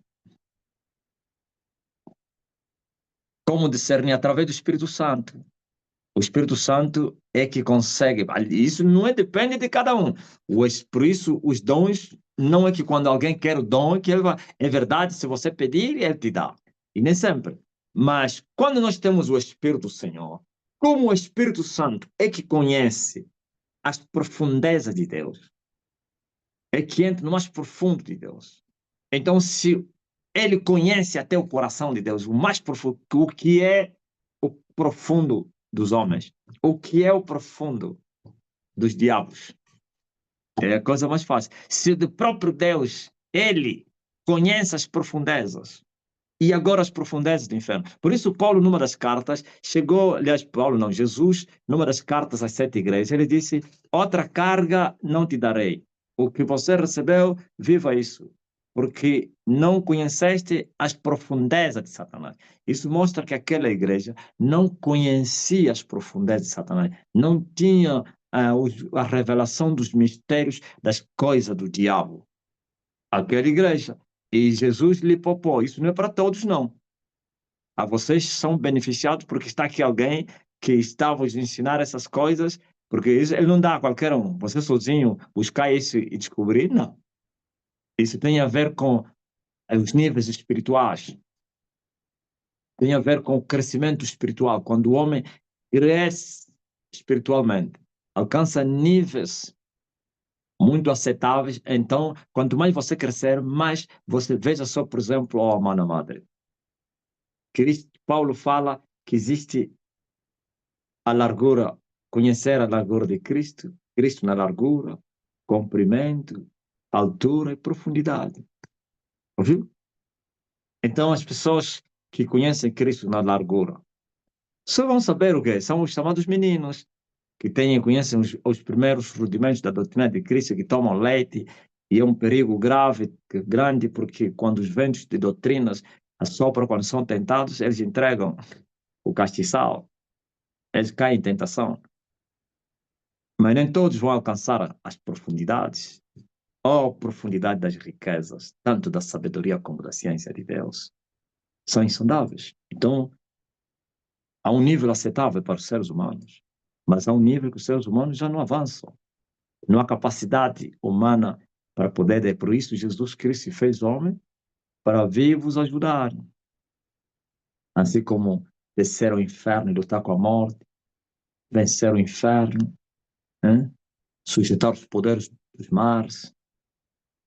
Como discernir? Através do Espírito Santo. O Espírito Santo é que consegue. Isso não é, depende de cada um. Por isso, os dons, não é que quando alguém quer o dom, é que ele vai. É verdade, se você pedir, ele te dá. E nem sempre. Mas quando nós temos o Espírito do Senhor, como o Espírito Santo é que conhece as profundezas de Deus, é que entra no mais profundo de Deus. Então, se ele conhece até o coração de Deus, o mais profundo, o que é o profundo dos homens, o que é o profundo dos diabos, é a coisa mais fácil. Se o próprio Deus, ele conhece as profundezas, e agora as profundezas do inferno. Por isso, Paulo, numa das cartas, chegou, aliás, Paulo não, Jesus, numa das cartas às 7 igrejas, ele disse: outra carga não te darei. O que você recebeu, viva isso. Porque não conheceste as profundezas de Satanás. Isso mostra que aquela igreja não conhecia as profundezas de Satanás. Não tinha a revelação dos mistérios das coisas do diabo. Aquela igreja. E Jesus lhe poupou. Isso não é para todos, não. A vocês são beneficiados porque está aqui alguém que está a vos ensinar essas coisas, porque isso, ele não dá a qualquer um. Você sozinho buscar isso e descobrir, não. Isso tem a ver com os níveis espirituais, tem a ver com o crescimento espiritual. Quando o homem cresce espiritualmente, alcança níveis muito aceitáveis, então, quanto mais você crescer, mais você veja só, por exemplo, a Mana Madre. Paulo fala que existe a largura, conhecer a largura de Cristo, Cristo na largura, comprimento, altura e profundidade. Ouviu? Então, as pessoas que conhecem Cristo na largura só vão saber o quê? São os chamados meninos, que conhecem os primeiros rudimentos da doutrina de Cristo, que tomam leite, e é um perigo grave, grande, porque quando os ventos de doutrinas assopram quando são tentados, eles entregam o castiçal, eles caem em tentação. Mas nem todos vão alcançar as profundidades, ou profundidade das riquezas, tanto da sabedoria como da ciência de Deus. São insondáveis. Então, há um nível aceitável para os seres humanos, mas há um nível que os seres humanos já não avançam. Não há capacidade humana para poder. Por isso, Jesus Cristo se fez homem para vir vos ajudar. Assim como descer ao inferno e lutar com a morte, vencer o inferno, hein? Sujeitar os poderes dos mares,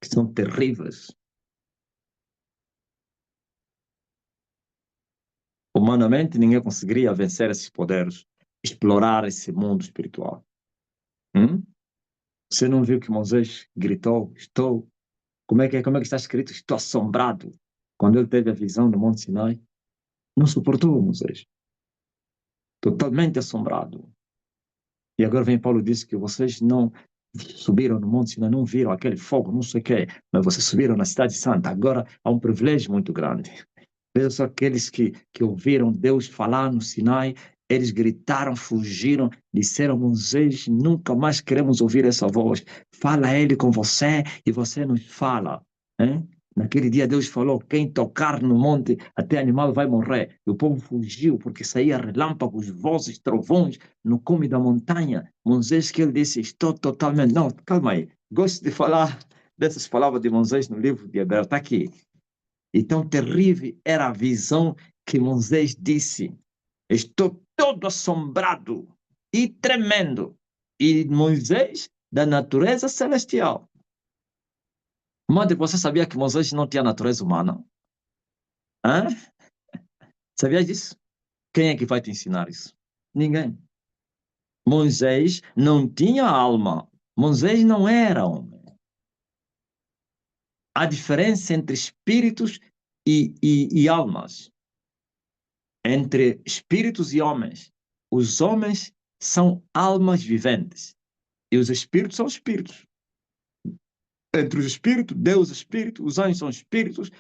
que são terríveis. Humanamente, ninguém conseguiria vencer esses poderes, explorar esse mundo espiritual. Hum? Você não viu que Moisés gritou? Estou. Como é que está escrito? Estou assombrado. Quando ele teve a visão do Monte Sinai, não suportou Moisés. Totalmente assombrado. E agora vem Paulo e diz que vocês não subiram no Monte Sinai, não viram aquele fogo, não sei o quê, mas vocês subiram na Cidade Santa. Agora há um privilégio muito grande. Veja só aqueles que ouviram Deus falar no Sinai, eles gritaram, fugiram, disseram: Moisés, nunca mais queremos ouvir essa voz. Fala ele com você e você nos fala. Hein? Naquele dia Deus falou: quem tocar no monte, até animal vai morrer. E o povo fugiu porque saía relâmpagos, vozes, trovões no cume da montanha. Moisés que ele disse: estou totalmente... Não, calma aí. Gosto de falar dessas palavras de Moisés no livro de Hebreu. Está aqui. E tão terrível era a visão que Moisés disse: estou todo assombrado e tremendo. E Moisés, da natureza celestial. Madre, você sabia que Moisés não tinha natureza humana? Hã? Sabia disso? Quem é que vai te ensinar isso? Ninguém. Moisés não tinha alma. Moisés não era homem. Há diferença entre espíritos e almas. Entre espíritos e homens. Os homens são almas viventes e os espíritos são espíritos. Entre os espíritos, Deus é espírito, os anjos são espíritos,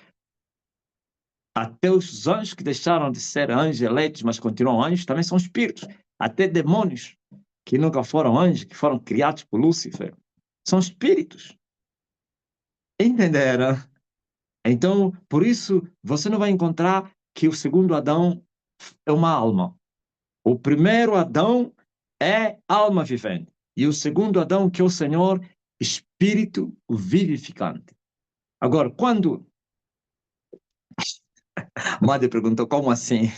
até os anjos que deixaram de ser anjos eleitos, mas continuam anjos, também são espíritos. Até demônios que nunca foram anjos, que foram criados por Lúcifer, são espíritos. Entenderam? Então, por isso, você não vai encontrar que o segundo Adão é uma alma. O primeiro Adão é alma vivente. E o segundo Adão, que é o Senhor, espírito vivificante. Agora, quando Madre perguntou como assim,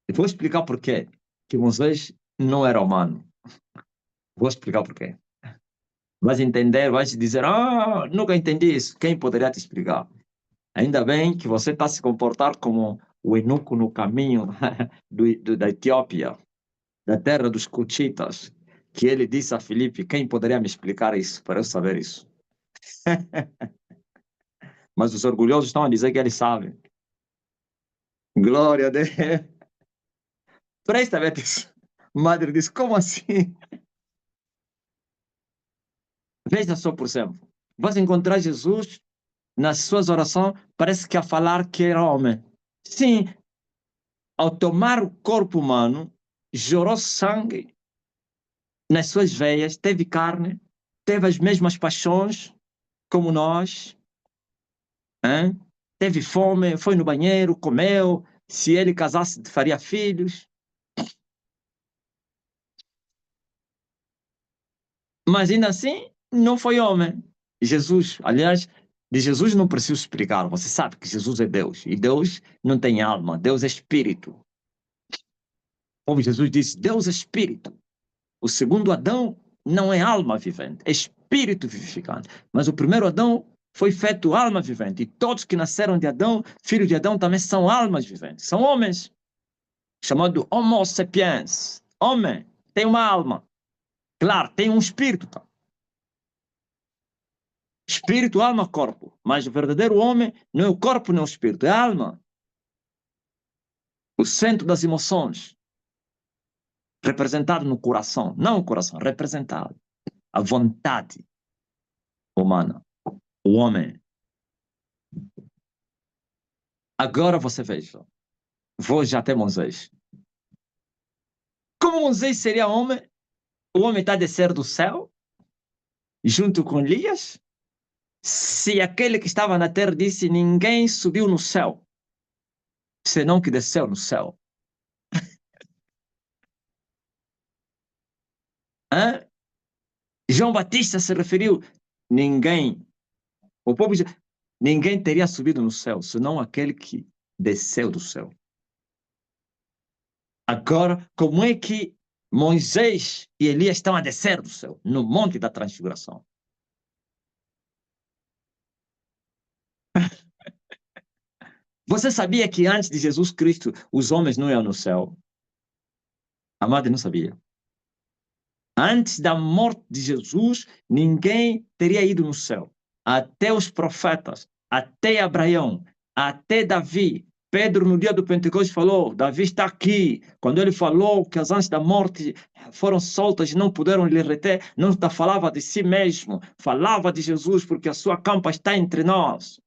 eu vou explicar por quê. Que Moisés não era humano. Vou explicar por quê. Vais entender, vais dizer: nunca entendi isso. Quem poderia te explicar? Ainda bem que você está se comportar como o eunuco no caminho da Etiópia, da terra dos Cutitas, que ele disse a Filipe: quem poderia me explicar isso, para eu saber isso? Mas os orgulhosos estão a dizer que eles sabem. Glória a Deus. Presta atenção. Madre disse: como assim? Veja só, por exemplo. Vas encontrar Jesus nas suas orações, parece que a falar que era homem. Sim, ao tomar o corpo humano, jorou sangue nas suas veias, teve carne, teve as mesmas paixões como nós, hein? Teve fome, foi no banheiro, comeu, se ele casasse faria filhos. Mas ainda assim, não foi homem. Jesus, aliás, de Jesus não preciso explicar, você sabe que Jesus é Deus, e Deus não tem alma, Deus é espírito. Como Jesus disse, Deus é espírito. O segundo Adão não é alma vivente, é espírito vivificante. Mas o primeiro Adão foi feito alma vivente. E todos que nasceram de Adão, filhos de Adão, também são almas viventes. São homens, chamado Homo sapiens. Homem tem uma alma. Claro, tem um espírito. Tá? Espírito, alma, corpo. Mas o verdadeiro homem não é o corpo, nem o espírito, é a alma. O centro das emoções. Representado no coração. Não o coração, representado. A vontade humana. O homem. Agora você veja. Vou já até Moisés. Como Moisés seria homem? O homem está a descer do céu, junto com Elias? Se aquele que estava na terra disse: ninguém subiu no céu, senão que desceu no céu. Hã? João Batista se referiu: ninguém, o povo disse, ninguém teria subido no céu, senão aquele que desceu do céu. Agora, como é que Moisés e Elias estão a descer do céu, no monte da transfiguração? Você sabia que antes de Jesus Cristo os homens não iam no céu? A madre não sabia. Antes da morte de Jesus, ninguém teria ido no céu. Até os profetas, até Abraão, até Davi. Pedro, no dia do Pentecostes, falou: Davi está aqui. Quando ele falou que as anjos da morte foram soltas e não puderam lhe reter, não falava de si mesmo, falava de Jesus, porque a sua campa está entre nós.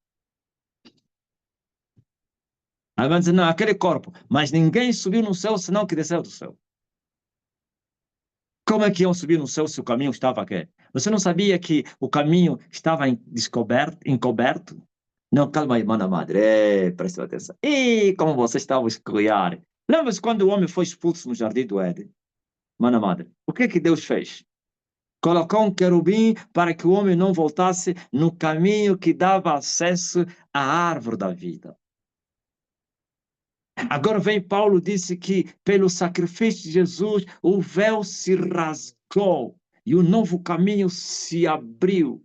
Aí vai dizer, não, aquele corpo. Mas ninguém subiu no céu, senão que desceu do céu. Como é que iam subir no céu se o caminho estava aqui? Você não sabia que o caminho estava encoberto? Não, calma aí, mana madre. Presta atenção. E como você estava a escolher? Lembra-se quando o homem foi expulso no jardim do Éden? Mana madre, o que é que Deus fez? Colocou um querubim para que o homem não voltasse no caminho que dava acesso à árvore da vida. Agora vem Paulo, disse que pelo sacrifício de Jesus o véu se rasgou e o novo caminho se abriu.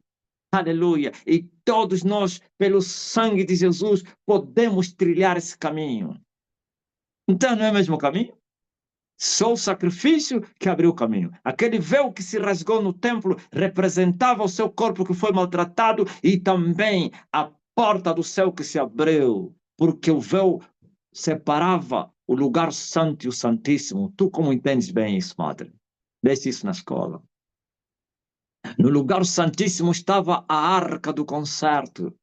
Aleluia! E todos nós, pelo sangue de Jesus, podemos trilhar esse caminho. Então não é o mesmo caminho? Só o sacrifício que abriu o caminho. Aquele véu que se rasgou no templo representava o seu corpo que foi maltratado e também a porta do céu que se abriu, porque o véu separava o lugar santo e o santíssimo. Tu como entendes bem isso, madre? Deste isso na escola. No lugar santíssimo estava a arca do concerto.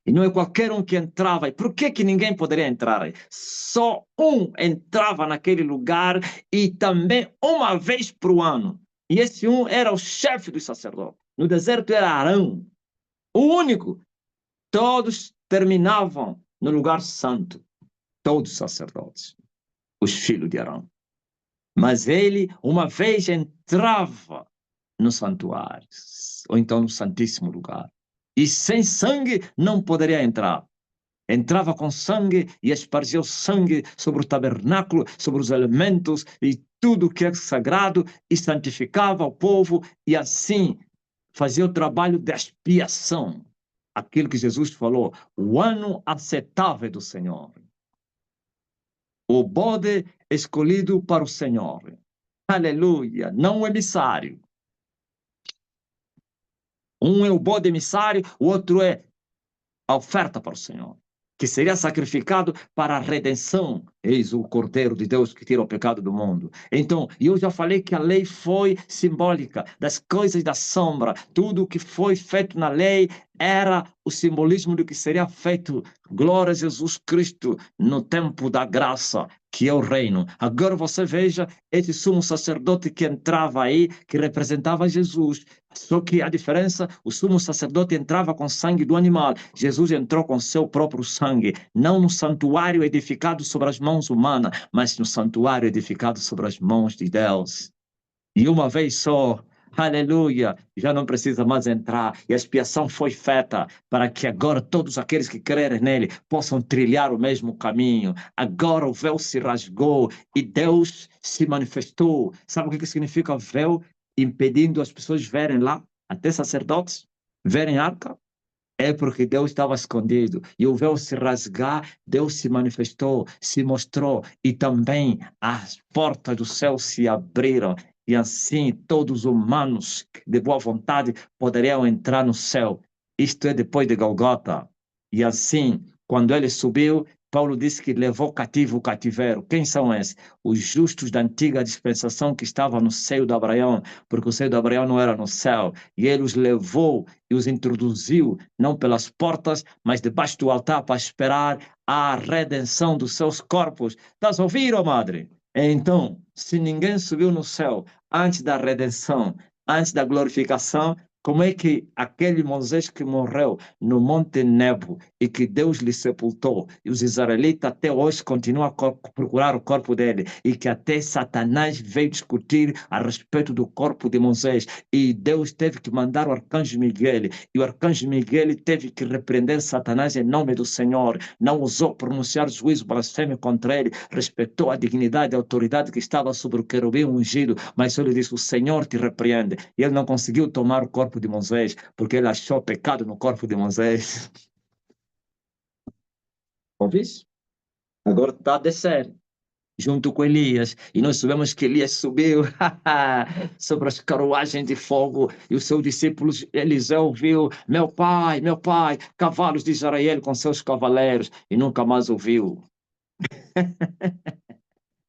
E não é qualquer um que entrava. E por que que ninguém poderia entrar? Só um entrava naquele lugar e também uma vez por ano. E esse um era o chefe dos sacerdotes. No deserto era Arão, o único. Todos terminavam no lugar santo. Todos os sacerdotes, os filhos de Arão. Mas ele, uma vez, entrava no santuário, ou então no santíssimo lugar. E sem sangue não poderia entrar. Entrava com sangue e espargia o sangue sobre o tabernáculo, sobre os elementos e tudo que é sagrado e santificava o povo e assim fazia o trabalho de expiação. Aquilo que Jesus falou, o ano aceitável do Senhor. O bode escolhido para o Senhor. Aleluia, não o emissário. Um é o bode emissário, o outro é a oferta para o Senhor, que seria sacrificado para a redenção. Eis o Cordeiro de Deus que tira o pecado do mundo. Então, eu já falei que a lei foi simbólica das coisas da sombra. Tudo o que foi feito na lei era o simbolismo do que seria feito. Glória a Jesus Cristo no tempo da graça, que é o reino. Agora você veja esse sumo sacerdote que entrava aí, que representava Jesus. Só que a diferença, o sumo sacerdote entrava com sangue do animal. Jesus entrou com seu próprio sangue, não no santuário edificado sobre as mãos humanas, mas no santuário edificado sobre as mãos de Deus. E uma vez só, aleluia, já não precisa mais entrar. E a expiação foi feita para que agora todos aqueles que crerem nele possam trilhar o mesmo caminho. Agora o véu se rasgou e Deus se manifestou. Sabe o que significa véu? Impedindo as pessoas verem lá, até sacerdotes, verem a arca. É porque Deus estava escondido. E o véu se rasgar, Deus se manifestou, se mostrou. E também as portas do céu se abriram. E assim todos os humanos de boa vontade poderiam entrar no céu. Isto é depois de Golgota. E assim, quando ele subiu, Paulo disse que levou cativo o cativeiro. Quem são esses? Os justos da antiga dispensação que estavam no seio de Abraão, porque o seio de Abraão não era no céu. E ele os levou e os introduziu, não pelas portas, mas debaixo do altar para esperar a redenção dos seus corpos. Estás a ouvir, ó madre? Então, se ninguém subiu no céu antes da redenção, antes da glorificação, como é que aquele Moisés que morreu no Monte Nebo e que Deus lhe sepultou, e os israelitas até hoje continuam a procurar o corpo dele, e que até Satanás veio discutir a respeito do corpo de Moisés, e Deus teve que mandar o arcanjo Miguel, e o arcanjo Miguel teve que repreender Satanás em nome do Senhor, não ousou pronunciar juízo blasfêmio contra ele, respeitou a dignidade e a autoridade que estava sobre o querubim ungido, mas ele disse, o Senhor te repreende, e ele não conseguiu tomar o corpo de Moisés, porque ele achou pecado no corpo de Moisés. Ouviste? Agora está a descer, junto com Elias, e nós sabemos que Elias subiu sobre as carruagens de fogo, e os seus discípulos, Eliseu viu, meu pai, cavalos de Israel com seus cavaleiros, e nunca mais ouviu.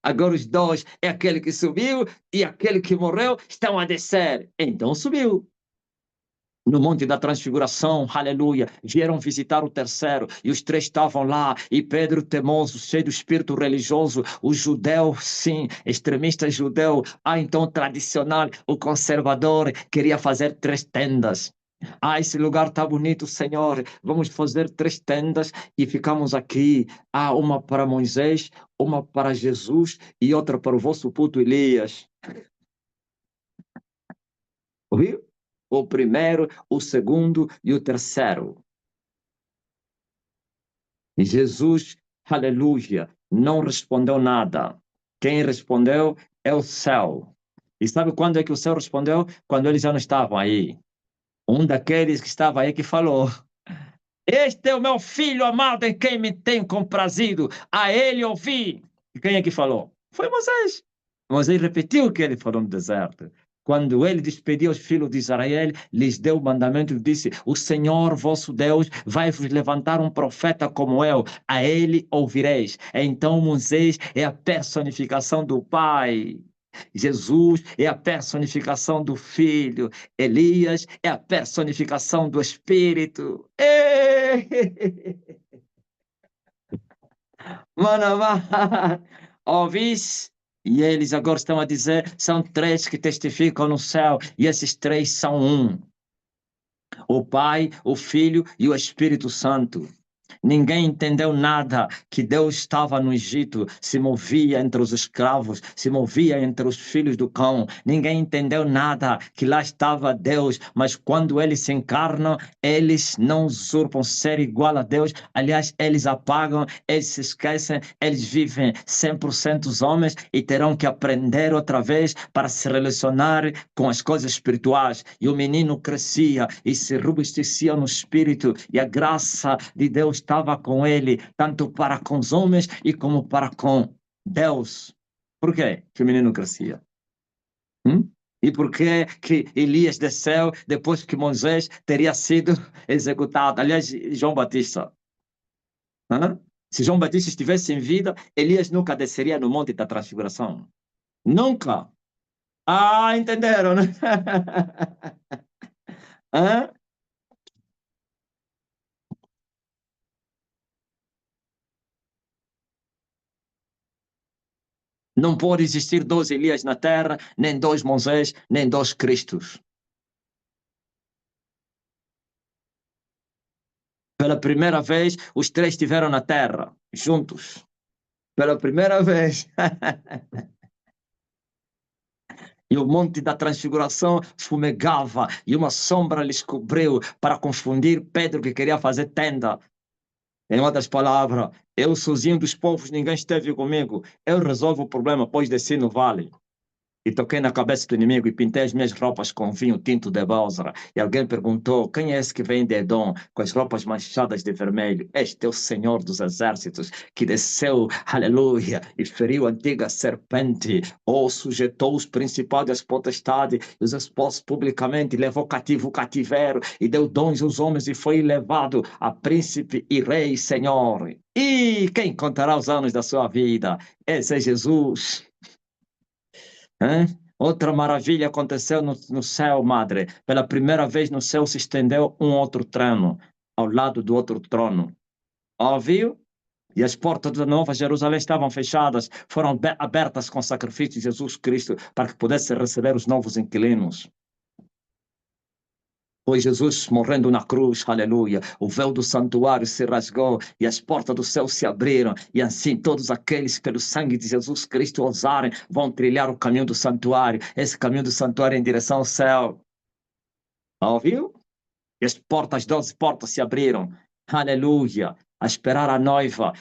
Agora os dois, é aquele que subiu e aquele que morreu, estão a descer. Então subiu. no Monte da Transfiguração, aleluia, vieram visitar o terceiro, e os três estavam lá, e Pedro, temoso, cheio do espírito religioso, o judeu, sim, extremista judeu, então tradicional, o conservador, queria fazer 3 tendas. Esse lugar está bonito, Senhor. Vamos fazer 3 tendas e ficamos aqui. Uma para Moisés, uma para Jesus e outra para o vosso puto Elias. Ouviu? O primeiro, o segundo e o terceiro. E Jesus, aleluia, não respondeu nada. Quem respondeu é o céu. E sabe quando é que o céu respondeu? Quando eles já não estavam aí. Um daqueles que estava aí que falou: Este é o meu filho amado em quem me tenho comprazido. A ele ouvi. E quem é que falou? Foi Moisés. Moisés repetiu o que ele falou no deserto. Quando ele despediu os filhos de Israel, lhes deu o mandamento e disse: O Senhor vosso Deus vai vos levantar um profeta como eu, a ele ouvireis. Então Moisés é a personificação do Pai. Jesus é a personificação do Filho. Elias é a personificação do Espírito. Mano, ouvis? E eles agora estão a dizer, são 3 que testificam no céu, e esses 3 são um. O Pai, o Filho e o Espírito Santo. Ninguém entendeu nada que Deus estava no Egito, se movia entre os escravos, se movia entre os filhos do cão. Ninguém entendeu nada que lá estava Deus, mas quando eles se encarnam, eles não usurpam ser igual a Deus. Aliás, eles apagam, eles se esquecem, eles vivem 100% os homens e terão que aprender outra vez para se relacionar com as coisas espirituais. E o menino crescia e se robustecia no espírito, e a graça de Deus estava com ele, tanto para com os homens e como para com Deus. Por quê que o menino crescia? E por que que Elias desceu depois que Moisés teria sido executado? Aliás, João Batista. Hã? Se João Batista estivesse em vida, Elias nunca desceria no Monte da Transfiguração. Nunca. Entenderam, né? Hã? Não pode existir 2 Elias na terra, nem 2 Moisés, nem 2 Cristos. Pela primeira vez, os 3 estiveram na terra, juntos. Pela primeira vez. E o monte da transfiguração fumegava, e uma sombra lhes cobriu para confundir Pedro, que queria fazer tenda. Em outras palavras, eu sozinho dos povos, ninguém esteve comigo. Eu resolvo o problema, pois desci no vale. E toquei na cabeça do inimigo e pintei as minhas roupas com vinho tinto de Bálsara. E alguém perguntou: quem é esse que vem de Edom com as roupas manchadas de vermelho? Este é o Senhor dos Exércitos, que desceu, aleluia, e feriu a antiga serpente, ou sujeitou os principados e as potestades, e os expôs publicamente, levou cativo o cativeiro, e deu dons aos homens, e foi levado a príncipe e rei e senhor. E quem contará os anos da sua vida? Esse é Jesus. Outra maravilha aconteceu no céu, madre. Pela primeira vez no céu se estendeu um outro trono, ao lado do outro trono. Ouviu? E as portas da Nova Jerusalém estavam fechadas, foram abertas com o sacrifício de Jesus Cristo, para que pudesse receber os novos inquilinos. Foi Jesus morrendo na cruz, aleluia. O véu do santuário se rasgou e as portas do céu se abriram. E assim todos aqueles que pelo sangue de Jesus Cristo ousarem vão trilhar o caminho do santuário. Esse caminho do santuário é em direção ao céu. Ouviu? E as portas, 12 portas se abriram. Aleluia. A esperar a noiva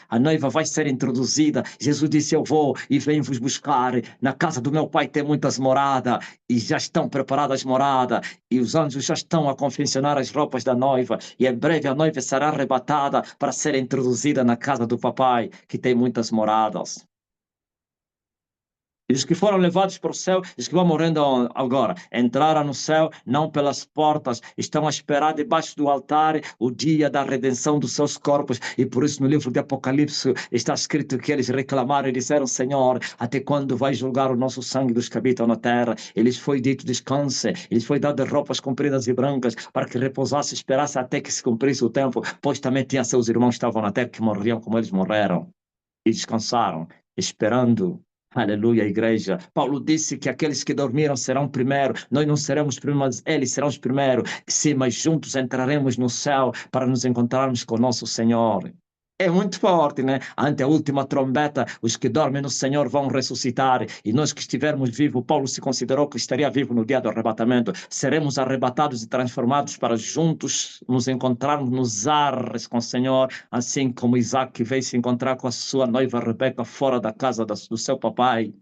vai ser introduzida. Jesus disse: eu vou e venho vos buscar. Na casa do meu pai tem muitas moradas, e já estão preparadas moradas, e os anjos já estão a confeccionar as roupas da noiva, e em breve a noiva será arrebatada para ser introduzida na casa do papai, que tem muitas moradas. E os que foram levados para o céu, os que vão morrendo agora, entraram no céu, não pelas portas, estão a esperar debaixo do altar o dia da redenção dos seus corpos. E por isso no livro de Apocalipse está escrito que eles reclamaram e disseram: Senhor, até quando vai julgar o nosso sangue dos que habitam na terra? Eles foi dito: descanse. Eles foi dado roupas compridas e brancas para que repousasse, esperasse até que se cumprisse o tempo, pois também tinha seus irmãos que estavam na terra que morriam como eles morreram. E descansaram, esperando. Aleluia, igreja. Paulo disse que aqueles que dormiram serão primeiro. Nós não seremos primeiros, mas eles serão os primeiros. Sim, mas juntos entraremos no céu para nos encontrarmos com nosso Senhor. É muito forte, né? Ante a última trombeta, os que dormem no Senhor vão ressuscitar. E nós que estivermos vivos, Paulo se considerou que estaria vivo no dia do arrebatamento. Seremos arrebatados e transformados para juntos nos encontrarmos nos ares com o Senhor, assim como Isaac veio se encontrar com a sua noiva Rebeca fora da casa do seu papai.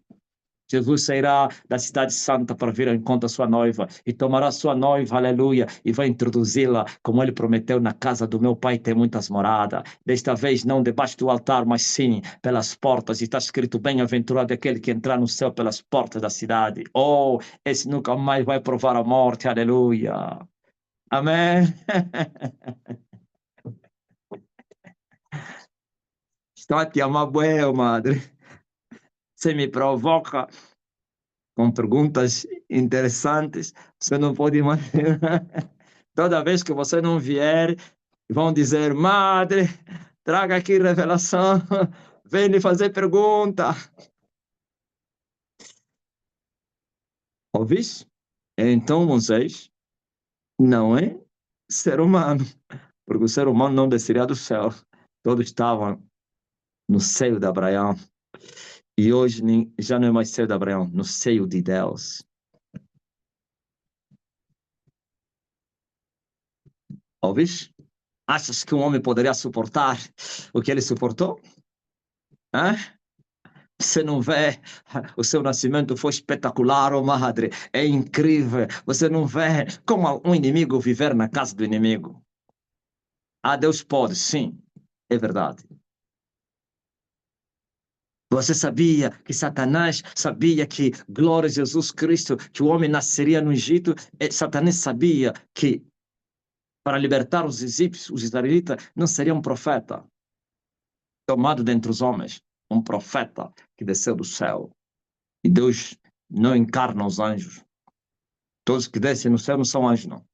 Jesus sairá da cidade santa para vir ao encontro da sua noiva e tomará sua noiva, aleluia, e vai introduzi-la, como ele prometeu, na casa do meu pai tem muitas moradas. Desta vez não debaixo do altar, mas sim pelas portas. E está escrito: bem-aventurado aquele que entrar no céu pelas portas da cidade. Oh, esse nunca mais vai provar a morte, aleluia. Amém. Estou a te amar, bué, madre. Você me provoca com perguntas interessantes, você não pode imaginar. Toda vez que você não vier, vão dizer: madre, traga aqui revelação, vem lhe fazer pergunta. Ouvis? Então Moisés não é ser humano, porque o ser humano não desceria do céu. Todos estavam no seio de Abraão. E hoje já não é mais seio de Abraão, no seio de Deus. Ouvis? Achas que um homem poderia suportar o que ele suportou? Hã? Você não vê, o seu nascimento foi espetacular, oh madre, é incrível. Você não vê como um inimigo viver na casa do inimigo. Ah, Deus pode, sim, é verdade. Você sabia que Satanás sabia que, glória a Jesus Cristo, que o homem nasceria no Egito? Satanás sabia que para libertar os egípcios, os israelitas, não seria um profeta tomado dentre os homens, um profeta que desceu do céu. E Deus não encarna os anjos. Todos que descem no céu não são anjos, não.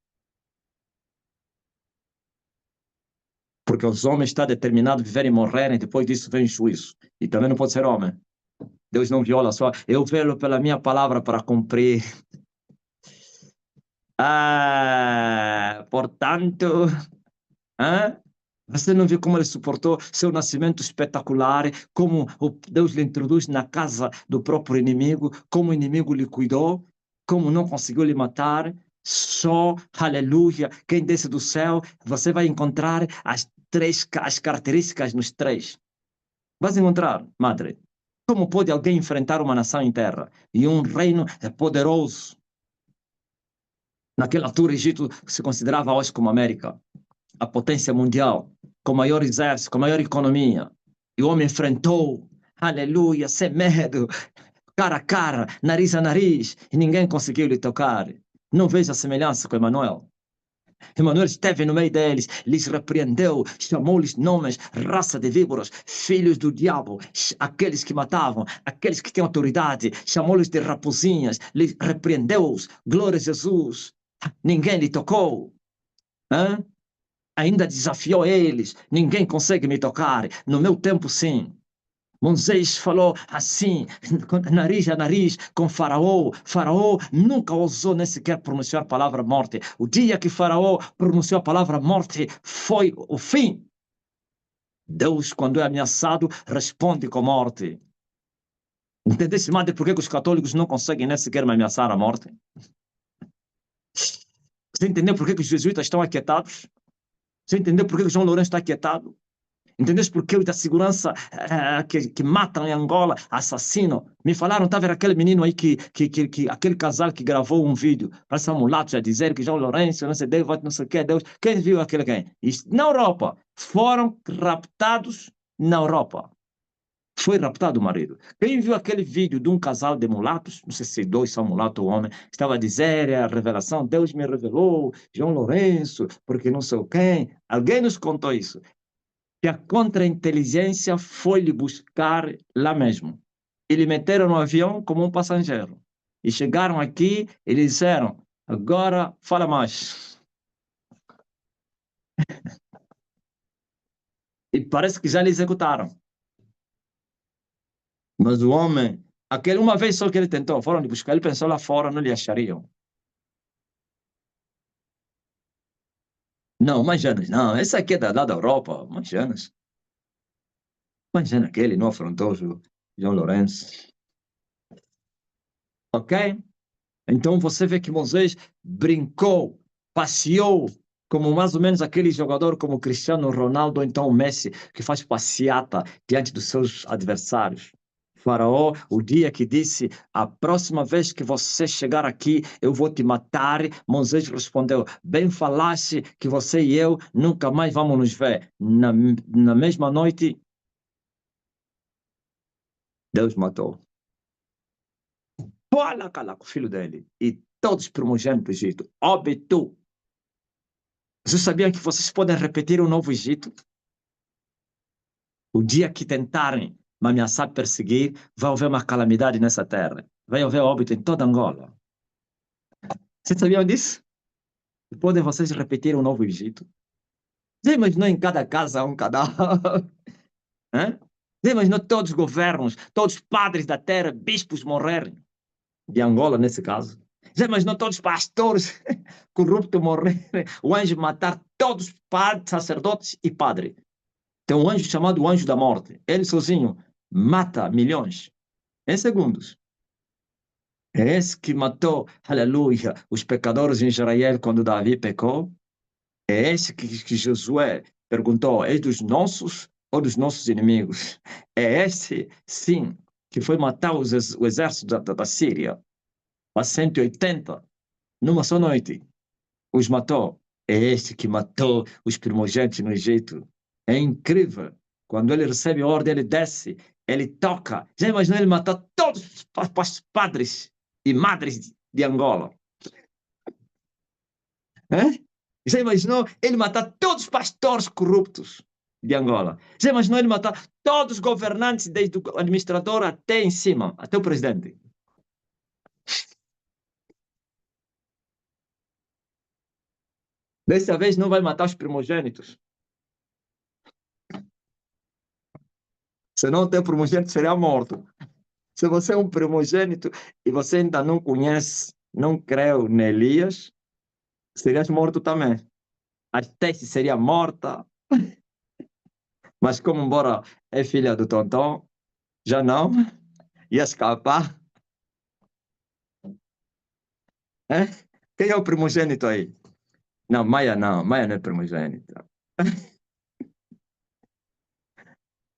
Porque os homens estão determinados a viverem e morrerem, depois disso vem juízo. E também não pode ser homem. Deus não viola só. Eu velo pela minha palavra para cumprir. Portanto, você não viu como ele suportou seu nascimento espetacular, como Deus lhe introduz na casa do próprio inimigo, como o inimigo lhe cuidou, como não conseguiu lhe matar. Só, aleluia, quem desce do céu, você vai encontrar as características nos três. Vai encontrar, madre. Como pode alguém enfrentar uma nação em terra e um reino poderoso? Naquela altura, o Egito se considerava hoje como América, a potência mundial, com maior exército, com maior economia. E o homem enfrentou, aleluia, sem medo, cara a cara, nariz a nariz, e ninguém conseguiu lhe tocar. Não vejo a semelhança com Emanuel. Emanuel esteve no meio deles, lhes repreendeu, chamou-lhes nomes, raça de víboras, filhos do diabo, aqueles que matavam, aqueles que têm autoridade, chamou-lhes de raposinhas, lhes repreendeu-os, glória a Jesus. Ninguém lhe tocou. Hã? Ainda desafiou eles, ninguém consegue me tocar, no meu tempo sim. Moisés falou assim, nariz a nariz, com Faraó. Faraó nunca ousou nem sequer pronunciar a palavra morte. O dia que Faraó pronunciou a palavra morte foi o fim. Deus, quando é ameaçado, responde com morte. Entendesse, madre, por que os católicos não conseguem nem sequer me ameaçar a morte? Você entendeu por que os jesuítas estão aquietados? Você entendeu por que João Lourenço está aquietado? Entendeste por que da segurança que matam em Angola, assassino? Me falaram, estava aquele menino aí, aquele casal que gravou um vídeo, parece um mulato a dizer que João Lourenço, não sei, Deus, não sei o que, Deus. Quem viu aquele quem? Na Europa. Foram raptados na Europa. Foi raptado o marido. Quem viu aquele vídeo de um casal de mulatos, não sei se dois são mulatos ou homem, estava a dizer, é a revelação, Deus me revelou, João Lourenço, porque não sei quem. Alguém nos contou isso. Que a contra-inteligência foi lhe buscar lá mesmo. E lhe meteram no avião como um passageiro. E chegaram aqui e lhe disseram, agora fala mais. E parece que já lhe executaram. Mas o homem, uma vez só que ele tentou, foram lhe buscar, ele pensou lá fora, não lhe achariam. Não, Manjanas, não, esse aqui é lá da Europa, Manjanas. Manjana aquele não afrontou o João Lourenço. Ok? Então você vê que Moisés brincou, passeou, como mais ou menos aquele jogador como Cristiano Ronaldo ou então o Messi, que faz passeata diante dos seus adversários. Faraó, o dia que disse, a próxima vez que você chegar aqui, eu vou te matar. Moisés respondeu, bem falaste que você e eu nunca mais vamos nos ver. Na mesma noite, Deus matou. Fala, o filho dele, e todos os primogênitos do Egito, óbito. Vocês sabiam que vocês podem repetir o novo Egito? O dia que tentarem me ameaçar perseguir, vai haver uma calamidade nessa terra. Vai haver óbito em toda Angola. Vocês sabiam disso? Podem vocês repetir o novo Egito? Já imaginou em cada casa um cadáver? Já imaginou todos os governos, todos os padres da terra, bispos morrerem? De Angola, nesse caso. Já imaginou todos os pastores corruptos morrerem? O anjo matar todos os padres, sacerdotes e padres. Tem um anjo chamado Anjo da Morte. Ele sozinho mata milhões em segundos. É esse que matou, aleluia, os pecadores em Israel quando Davi pecou. É esse que Josué perguntou, és dos nossos ou dos nossos inimigos? É esse, sim, que foi matar o exército da Síria, a 180, numa só noite. Os matou. É esse que matou os primogênitos no Egito. É incrível. Quando ele recebe a ordem, ele desce, ele toca. Já imaginou ele matar todos os padres e madres de Angola? É? Já imaginou ele matar todos os pastores corruptos de Angola? Já imaginou ele matar todos os governantes, desde o administrador até em cima, até o presidente? Dessa vez não vai matar os primogênitos. Se não tem primogênito, seria morto. Se você é um primogênito e você ainda não conhece, não creu em Elias, serias morto também. A Stacy seria morta, mas como embora é filha do Tonton, já não, ia escapar. É? Quem é o primogênito aí? Não, Maia não é primogênita.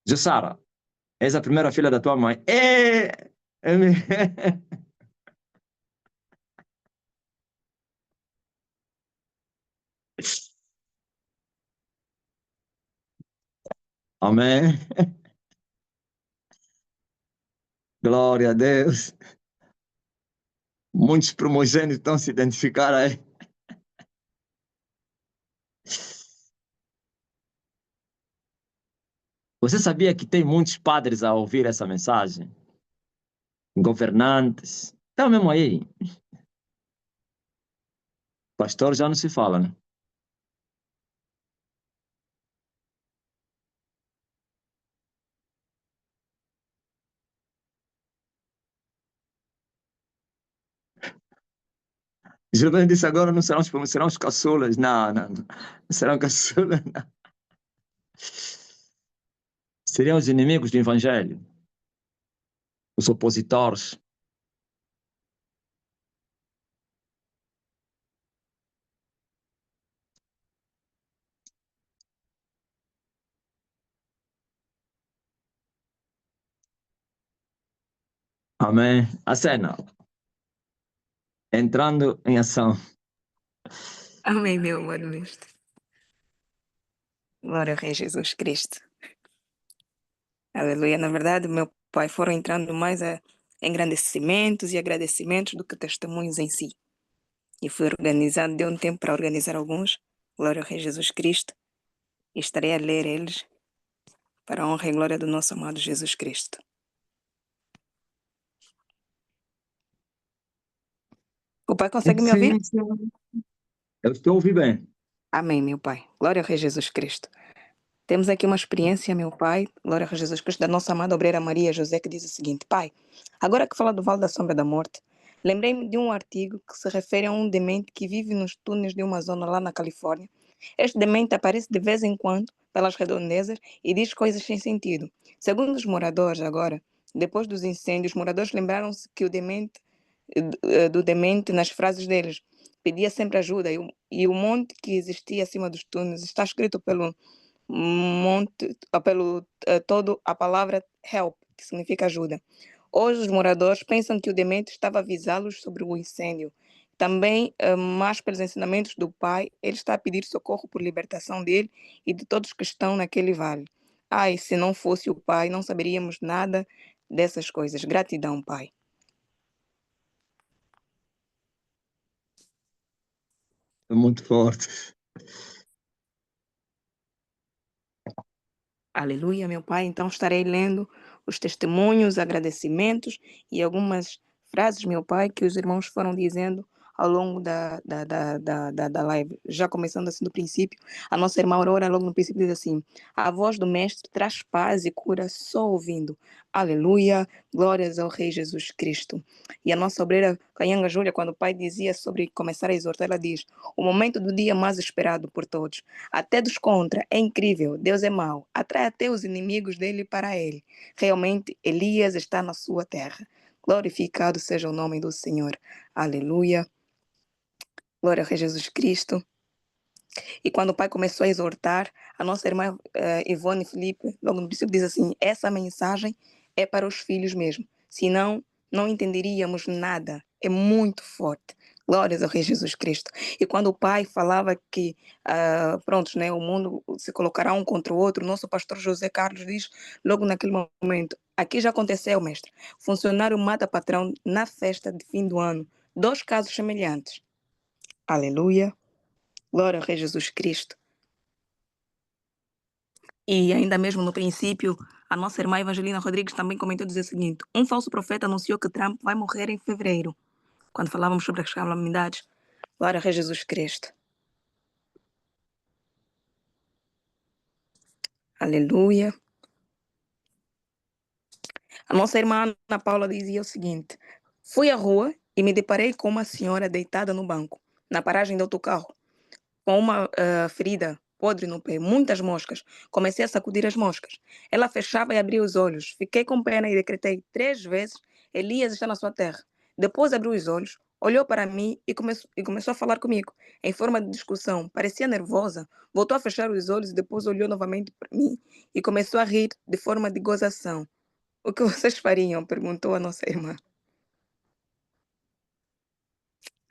Jussara, és a primeira filha da tua mãe. Amém. Glória a Deus. Muitos primogênitos estão se identificando aí. Você sabia que tem muitos padres a ouvir essa mensagem? Governantes. Tá mesmo aí. Pastor já não se fala, né? Gilberto disse agora não serão os caçulas. Não serão caçulas, não. Seriam os inimigos do evangelho. Os opositores. Amém. A cena. Entrando em ação. Amém, meu amor mestre. Glória ao Rei Jesus Cristo. Aleluia. Na verdade, meu pai, foram entrando mais a engrandecimentos e agradecimentos do que testemunhos em si. E fui organizando, deu um tempo para organizar alguns. Glória ao Rei Jesus Cristo. E estarei a ler eles para a honra e glória do nosso amado Jesus Cristo. O pai consegue me ouvir? Sim, sim. Eu estou ouvindo bem. Amém, meu pai. Glória ao Rei Jesus Cristo. Temos aqui uma experiência, meu pai, glória a Jesus Cristo, da nossa amada obreira Maria José, que diz o seguinte: Pai, agora que fala do Vale da Sombra da Morte, lembrei-me de um artigo que se refere a um demente que vive nos túneis de uma zona lá na Califórnia. Este demente aparece de vez em quando pelas redondezas e diz coisas sem sentido. Segundo os moradores agora, depois dos incêndios, os moradores lembraram-se que o demente, do demente nas frases deles pedia sempre ajuda e o monte que existia acima dos túneis está escrito pelo monte, pelo todo a palavra help, que significa ajuda. Hoje os moradores pensam que o demente estava a avisá-los sobre o incêndio. Também, mas pelos ensinamentos do pai, ele está a pedir socorro por libertação dele e de todos que estão naquele vale. Ai, se não fosse o pai, não saberíamos nada dessas coisas. Gratidão, pai. É muito forte. Aleluia, meu pai. Então estarei lendo os testemunhos, agradecimentos e algumas frases, meu pai, que os irmãos foram dizendo ao longo da live. Já começando assim do princípio, a nossa irmã Aurora, logo no princípio, diz assim: A voz do Mestre traz paz e cura só ouvindo. Aleluia, glórias ao Rei Jesus Cristo. E a nossa obreira Canhanga Júlia, quando o pai dizia sobre começar a exortar, ela diz: O momento do dia mais esperado por todos. Até dos contra, é incrível, Deus é mau, atrai até os inimigos dele para ele. Realmente, Elias está na sua terra. Glorificado seja o nome do Senhor. Aleluia. Glória ao Rei Jesus Cristo. E quando o pai começou a exortar, a nossa irmã Ivone Felipe, logo no princípio, diz assim: essa mensagem é para os filhos mesmo. Senão, não entenderíamos nada. É muito forte. Glórias ao Rei Jesus Cristo. E quando o pai falava que, pronto, né, o mundo se colocará um contra o outro, o nosso pastor José Carlos diz, logo naquele momento: aqui já aconteceu, mestre. Funcionário mata patrão na festa de fim do ano. 2 casos semelhantes. Aleluia. Glória ao Rei Jesus Cristo. E ainda mesmo no princípio, a nossa irmã Evangelina Rodrigues também comentou dizer o seguinte: um falso profeta anunciou que Trump vai morrer em fevereiro, quando falávamos sobre as calamidades. Glória ao Rei Jesus Cristo. Aleluia. A nossa irmã Ana Paula dizia o seguinte: fui à rua e me deparei com uma senhora deitada no banco, na paragem do autocarro, com uma ferida podre no pé, muitas moscas. Comecei a sacudir as moscas. Ela fechava e abria os olhos. Fiquei com pena e decretei 3 vezes: Elias está na sua terra. Depois abriu os olhos, olhou para mim e começou a falar comigo, em forma de discussão. Parecia nervosa. Voltou a fechar os olhos e depois olhou novamente para mim e começou a rir de forma de gozação. O que vocês fariam? Perguntou a nossa irmã.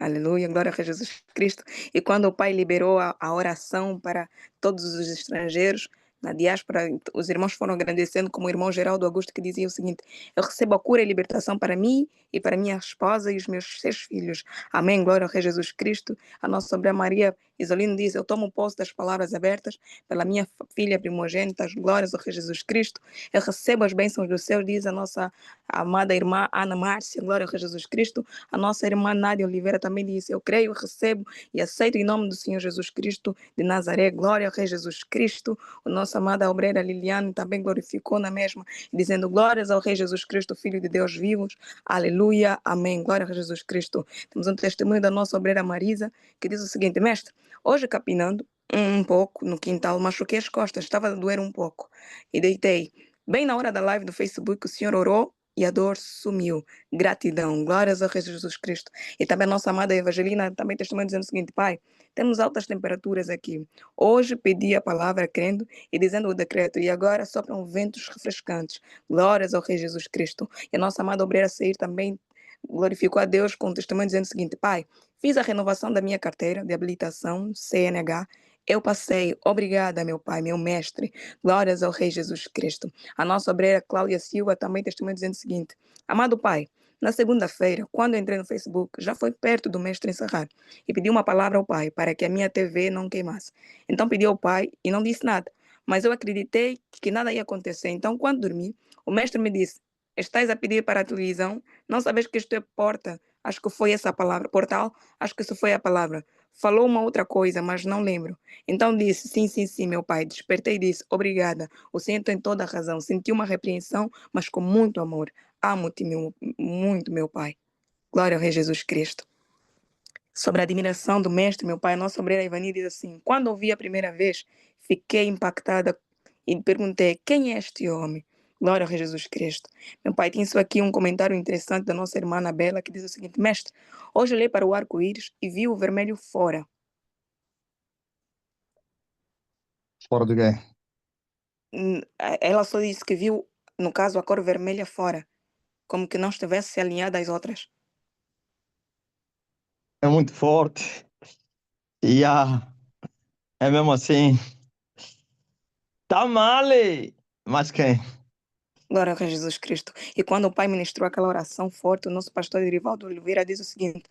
Aleluia, glória a Jesus Cristo. E quando o Pai liberou a oração para todos os estrangeiros na diáspora, os irmãos foram agradecendo, como o irmão Geraldo Augusto, que dizia o seguinte: eu recebo a cura e libertação para mim e para minha esposa e os meus 6 filhos. Amém, glória a Jesus Cristo. A nossa obra Maria Isolino diz: eu tomo posse das palavras abertas pela minha filha primogênita, glórias ao Rei Jesus Cristo. Eu recebo as bênçãos do céu, diz a nossa amada irmã Ana Márcia, glória ao Rei Jesus Cristo. A nossa irmã Nádia Oliveira também disse: eu creio, recebo e aceito em nome do Senhor Jesus Cristo de Nazaré. Glória ao Rei Jesus Cristo. A nossa amada obreira Liliane também glorificou na mesma, dizendo: glórias ao Rei Jesus Cristo, Filho de Deus vivos. Aleluia, amém. Glória a Jesus Cristo. Temos um testemunho da nossa obreira Marisa, que diz o seguinte: mestre, hoje capinando um pouco no quintal, machuquei as costas, estava a doer um pouco e deitei. Bem na hora da live do Facebook, o Senhor orou e a dor sumiu. Gratidão, glórias ao Rei Jesus Cristo. E também a nossa amada Evangelina também testemunha dizendo o seguinte: Pai, temos altas temperaturas aqui. Hoje pedi a palavra crendo e dizendo o decreto, e agora sopram ventos refrescantes. Glórias ao Rei Jesus Cristo. E a nossa amada obreira Sair também glorificou a Deus com o testemunho dizendo o seguinte: Pai, fiz a renovação da minha carteira de habilitação CNH Eu passei. Obrigada, meu Pai, meu Mestre. Glórias ao Rei Jesus Cristo. A nossa obreira Cláudia Silva também testemunha dizendo o seguinte: Amado Pai, na segunda-feira, quando entrei no Facebook, já foi perto do Mestre encerrar e pedi uma palavra ao Pai para que a minha TV não queimasse. Então pedi ao Pai e não disse nada, mas eu acreditei que nada ia acontecer. Então, quando dormi, o Mestre me disse: Estás a pedir para a televisão? Não sabes que isto é porta? Acho que foi essa a palavra. Portal? Acho que isso foi a palavra. Falou uma outra coisa, mas não lembro. Então disse: Sim, sim, sim, meu pai. Despertei e disse: Obrigada. O Senhor tem toda a razão. Senti uma repreensão, mas com muito amor. Amo-te muito, meu pai. Glória ao Rei Jesus Cristo. Sobre a admiração do mestre, meu pai, a nossa obreira Ivani diz assim: Quando ouvi a primeira vez, fiquei impactada e perguntei: Quem é este homem? Glória ao Rei Jesus Cristo. Meu pai, tem isso aqui um comentário interessante da nossa irmã Anabela, que diz o seguinte: Mestre, hoje olhei para o arco-íris e vi o vermelho fora. Fora do quê? Ela só disse que viu, no caso, a cor vermelha fora, como que não estivesse alinhada às outras. É muito forte. E é mesmo assim. Tá mal! Mas quem? Glória a Jesus Cristo. E quando o pai ministrou aquela oração forte, o nosso pastor Erivaldo Oliveira diz o seguinte: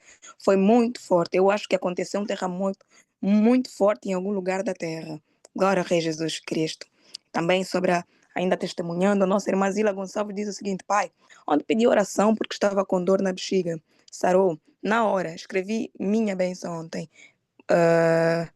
foi muito forte. Eu acho que aconteceu um terremoto muito forte em algum lugar da terra. Glória a Jesus Cristo. Também sobre ainda testemunhando, a nossa irmã Zila Gonçalves diz o seguinte: Pai, onde pedi oração porque estava com dor na bexiga, sarou. Na hora, escrevi minha bênção ontem. Ah,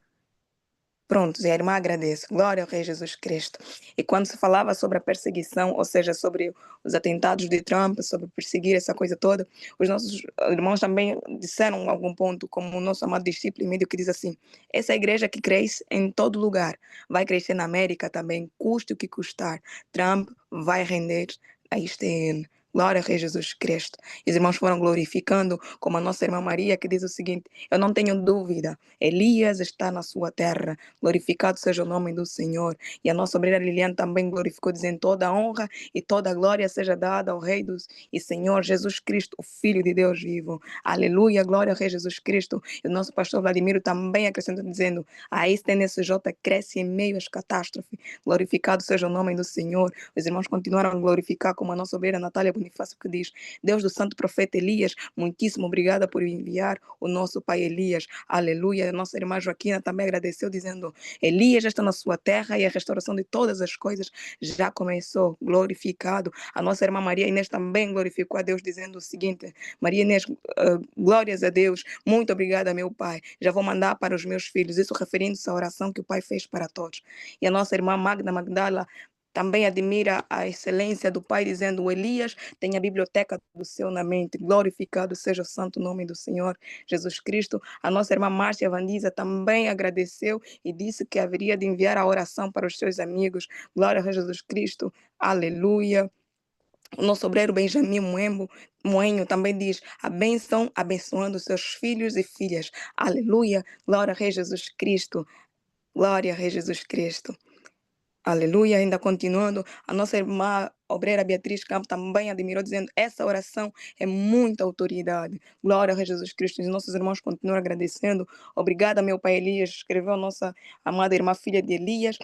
Pronto, e a irmã agradece. Glória ao Rei Jesus Cristo. E quando se falava sobre a perseguição, ou seja, sobre os atentados de Trump, sobre perseguir essa coisa toda, os nossos irmãos também disseram a algum ponto, como o nosso amado discípulo Emílio, que diz assim: essa igreja que cresce em todo lugar, vai crescer na América também, custe o que custar. Trump vai render a este ano. Glória ao Rei Jesus Cristo. E os irmãos foram glorificando, como a nossa irmã Maria, que diz o seguinte: eu não tenho dúvida, Elias está na sua terra. Glorificado seja o nome do Senhor. E a nossa obreira Liliane também glorificou, dizendo: toda a honra e toda a glória seja dada ao Rei dos e Senhor Jesus Cristo, o Filho de Deus vivo. Aleluia, glória ao Rei Jesus Cristo. E o nosso pastor Vladimiro também acrescentou, dizendo: a STNSJ cresce em meio às catástrofes. Glorificado seja o nome do Senhor. Os irmãos continuaram a glorificar, como a nossa obreira Natália Bonifácio, que diz: Deus do santo profeta Elias, muitíssimo obrigada por enviar o nosso pai Elias. Aleluia. A nossa irmã Joaquina também agradeceu, dizendo: Elias já está na sua terra e a restauração de todas as coisas já começou. Glorificado. A nossa irmã Maria Inês também glorificou a Deus, dizendo o seguinte: Maria Inês, glórias a Deus, muito obrigada, meu Pai. Já vou mandar para os meus filhos. Isso referindo-se à oração que o Pai fez para todos. E a nossa irmã Magda Magdala também admira a excelência do Pai, dizendo: o Elias tem a biblioteca do céu na mente. Glorificado seja o santo nome do Senhor Jesus Cristo. A nossa irmã Márcia Vandisa também agradeceu e disse que haveria de enviar a oração para os seus amigos. Glória a Jesus Cristo. Aleluia. O nosso obreiro Benjamin Moenho também diz: a bênção abençoando seus filhos e filhas. Aleluia. Glória a Rei Jesus Cristo. Glória a Rei Jesus Cristo. Aleluia, ainda continuando, a nossa irmã obreira Beatriz Campos também admirou, dizendo: essa oração é muita autoridade. Glória a Jesus Cristo. Os nossos irmãos continuam agradecendo. Obrigada, meu pai Elias, escreveu a nossa amada irmã filha de Elias.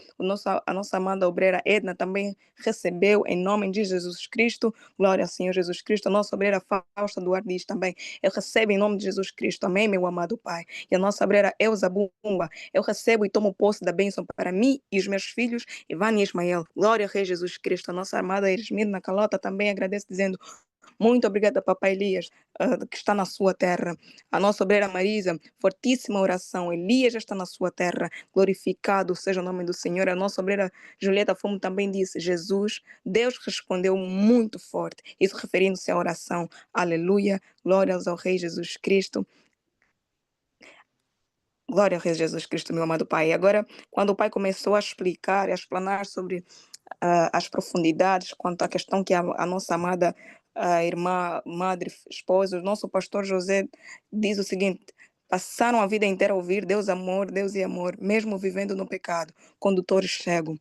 A nossa amada obreira Edna também recebeu em nome de Jesus Cristo. Glória ao Senhor Jesus Cristo. A nossa obreira Fausta Duarte diz também: eu recebo em nome de Jesus Cristo. Amém, meu amado Pai. E a nossa obreira Elza Bumba: eu recebo e tomo posse da bênção para mim e os meus filhos, Ivan e Ismael. Glória ao Rei Jesus Cristo. A nossa amada Erismirna Calota também agradece, dizendo: muito obrigada, Papai Elias, que está na sua terra. A nossa obreira Marisa, fortíssima oração. Elias está na sua terra. Glorificado seja o nome do Senhor. A nossa obreira Julieta Fumo também disse: Jesus, Deus respondeu muito forte. Isso referindo-se à oração. Aleluia. Glórias ao Rei Jesus Cristo. Glória ao Rei Jesus Cristo, meu amado Pai. E agora, quando o Pai começou a explicar, a explanar sobre as profundidades quanto à questão que a nossa amada irmã, madre, esposa, o nosso pastor José diz o seguinte: passaram a vida inteira a ouvir Deus e amor, mesmo vivendo no pecado, condutores cegos.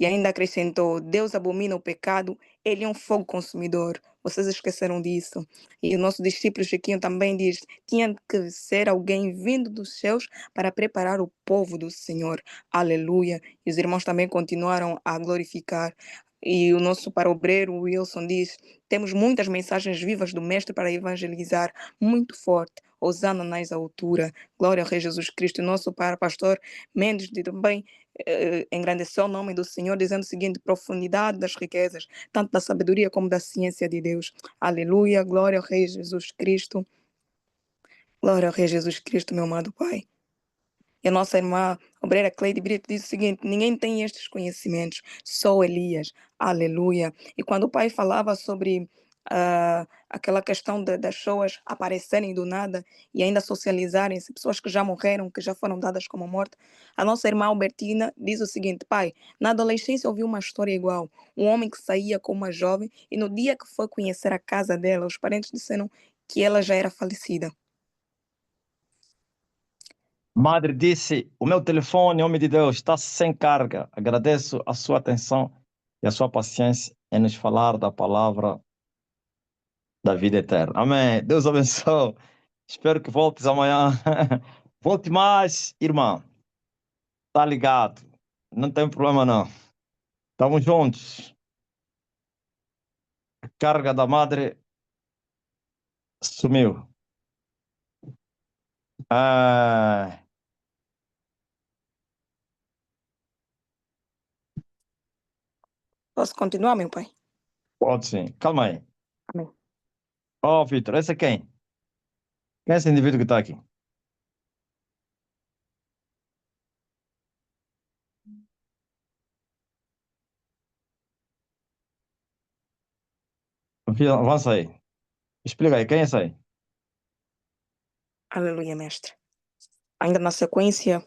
E ainda acrescentou: Deus abomina o pecado, ele é um fogo consumidor. Vocês esqueceram disso. E o nosso discípulo Chiquinho também diz: tinha que ser alguém vindo dos céus para preparar o povo do Senhor. Aleluia. E os irmãos também continuaram a glorificar. E o nosso para-obreiro Wilson diz: temos muitas mensagens vivas do Mestre para evangelizar, muito forte. Hosana nas alturas. Glória ao Rei Jesus Cristo. E o nosso para-pastor Mendes também engrandeceu o nome do Senhor, dizendo o seguinte: profundidade das riquezas, tanto da sabedoria como da ciência de Deus. Aleluia, glória ao Rei Jesus Cristo. Glória ao Rei Jesus Cristo, meu amado Pai. E a nossa irmã obreira Cleide Brito diz o seguinte: ninguém tem estes conhecimentos, só Elias. Aleluia. E quando o pai falava sobre aquela questão das pessoas aparecerem do nada e ainda socializarem-se, pessoas que já morreram, que já foram dadas como morte, a nossa irmã Albertina diz o seguinte: pai, na adolescência ouvi uma história igual. Um homem que saía com uma jovem e no dia que foi conhecer a casa dela, os parentes disseram que ela já era falecida. Madre disse: o meu telefone, homem de Deus, está sem carga. Agradeço a sua atenção e a sua paciência em nos falar da palavra da vida eterna. Amém. Deus abençoe. Espero que voltes amanhã. Volte mais, irmã. Tá ligado? Não tem problema, não. Estamos juntos. A carga da madre sumiu. Ah, Posso continuar, meu pai? pode sim. Calma aí. Amém. Ó, Vitor, esse é quem? Quem é esse indivíduo que está aqui? Avança aí. Explica aí, quem é esse aí? Aleluia, mestre. Ainda na sequência,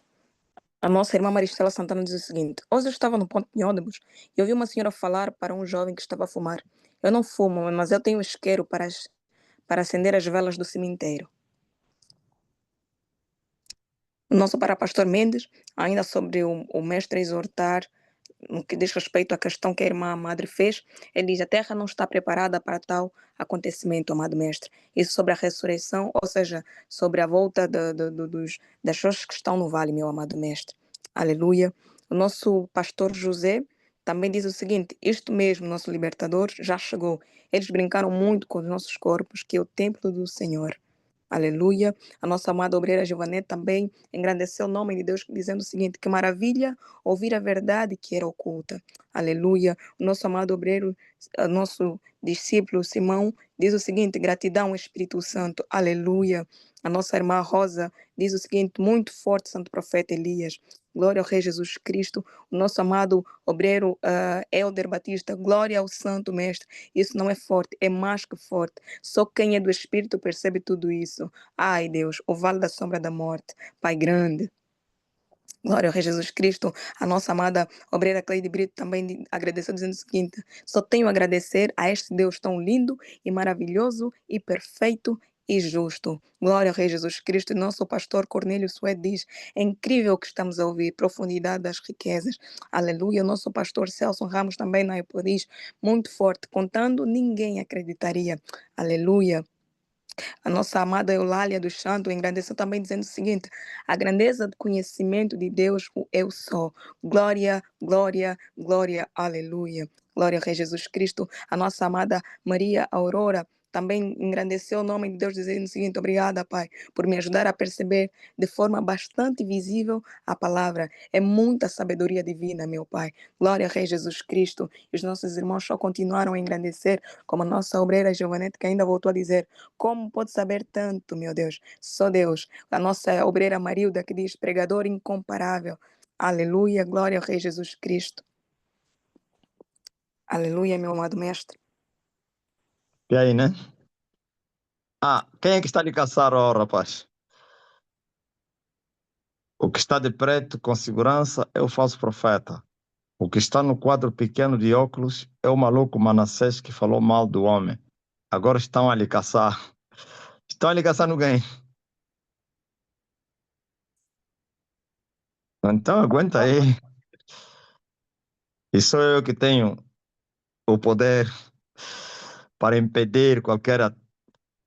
a nossa irmã Maristela Santana diz o seguinte: hoje eu estava no ponto de ônibus e ouvi uma senhora falar para um jovem que estava a fumar. Eu não fumo, mas eu tenho isqueiro para acender as velas do cemitério. O nosso para-pastor Mendes, ainda sobre o mestre exortar, no que diz respeito à questão que a irmã madre fez, ele diz: a terra não está preparada para tal acontecimento, amado mestre. Isso sobre a ressurreição, ou seja, sobre a volta das pessoas que estão no vale, meu amado mestre. Aleluia. O nosso pastor José também diz o seguinte: isto mesmo, nosso libertador já chegou. Eles brincaram muito com os nossos corpos, que é o templo do Senhor. Aleluia. A nossa amada obreira Giovanete também engrandeceu o nome de Deus, dizendo o seguinte: que maravilha ouvir a verdade que era oculta. Aleluia. O nosso amado obreiro, nosso discípulo Simão, diz o seguinte: gratidão, Espírito Santo. Aleluia. A nossa irmã Rosa diz o seguinte: muito forte, Santo Profeta Elias. Glória ao Rei Jesus Cristo. O nosso amado obreiro Helder Batista, glória ao Santo Mestre. Isso não é forte, é mais que forte. Só quem é do Espírito percebe tudo isso. Ai, Deus, o vale da sombra da morte. Pai grande. Glória ao Rei Jesus Cristo. A nossa amada obreira Cleide Brito também agradeceu, dizendo o seguinte: só tenho a agradecer a este Deus tão lindo e maravilhoso e perfeito e justo. Glória ao Rei Jesus Cristo. E nosso pastor Cornélio Suede diz: é incrível o que estamos a ouvir, profundidade das riquezas. Aleluia. O nosso pastor Celso Ramos também na EPO diz: muito forte, contando, ninguém acreditaria. Aleluia. A nossa amada Eulália dos Santos engrandeceu também dizendo o seguinte: a grandeza do conhecimento de Deus o eu sou. Glória, glória, glória, aleluia. Glória ao Rei Jesus Cristo. A nossa amada Maria Aurora também engrandeceu o nome de Deus, dizendo o seguinte: obrigada, Pai, por me ajudar a perceber de forma bastante visível a palavra. É muita sabedoria divina, meu Pai. Glória ao Rei Jesus Cristo. E os nossos irmãos só continuaram a engrandecer, como a nossa obreira Giovanete, que ainda voltou a dizer: como pode saber tanto, meu Deus? Só Deus. A nossa obreira Marilda, que diz: pregador incomparável. Aleluia, glória ao Rei Jesus Cristo. Aleluia, meu amado mestre. E aí, né? Ah, quem é que está de caçar, ó, rapaz? O que está de preto com segurança é o falso profeta. O que está no quadro pequeno de óculos é o maluco Manassés que falou mal do homem. Agora estão a lhe caçar. Estão a lhe caçar ninguém. Então aguenta aí. E sou eu que tenho o poder para impedir qualquer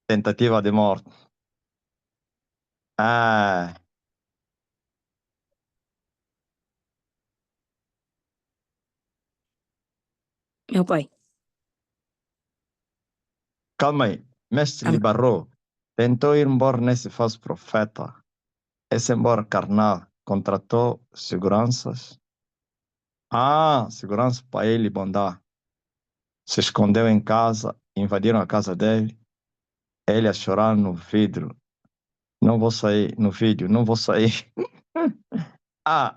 tentativa de morte. Ah, Meu pai. calma aí. Mestre Amém. Libarro tentou ir embora nesse falso profeta. Esse embora carnal contratou seguranças. Ah, segurança para ele bondar. Se escondeu em casa, invadiram a casa dele. Ele a chorar no vidro. Não vou sair no vídeo, não vou sair. Ah,